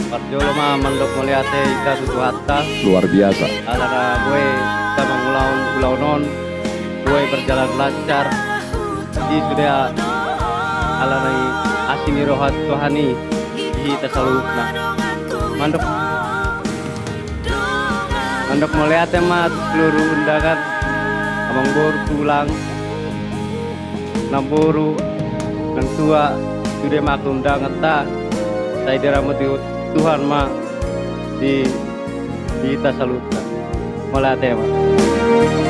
Parjolo mah mandok melihat ika suatu hatta luar biasa. Alara gue kita mengulaunon gue berjalan lancar. Jadi sudah alanai asini rohat Tuhani kita selalu mandok melihat mah seluruh undangan Amang Boru, Tulang, Namboru dan tua sudah mak undangan tak saya dirahmati Tuhan mah di kita salut melihat mah.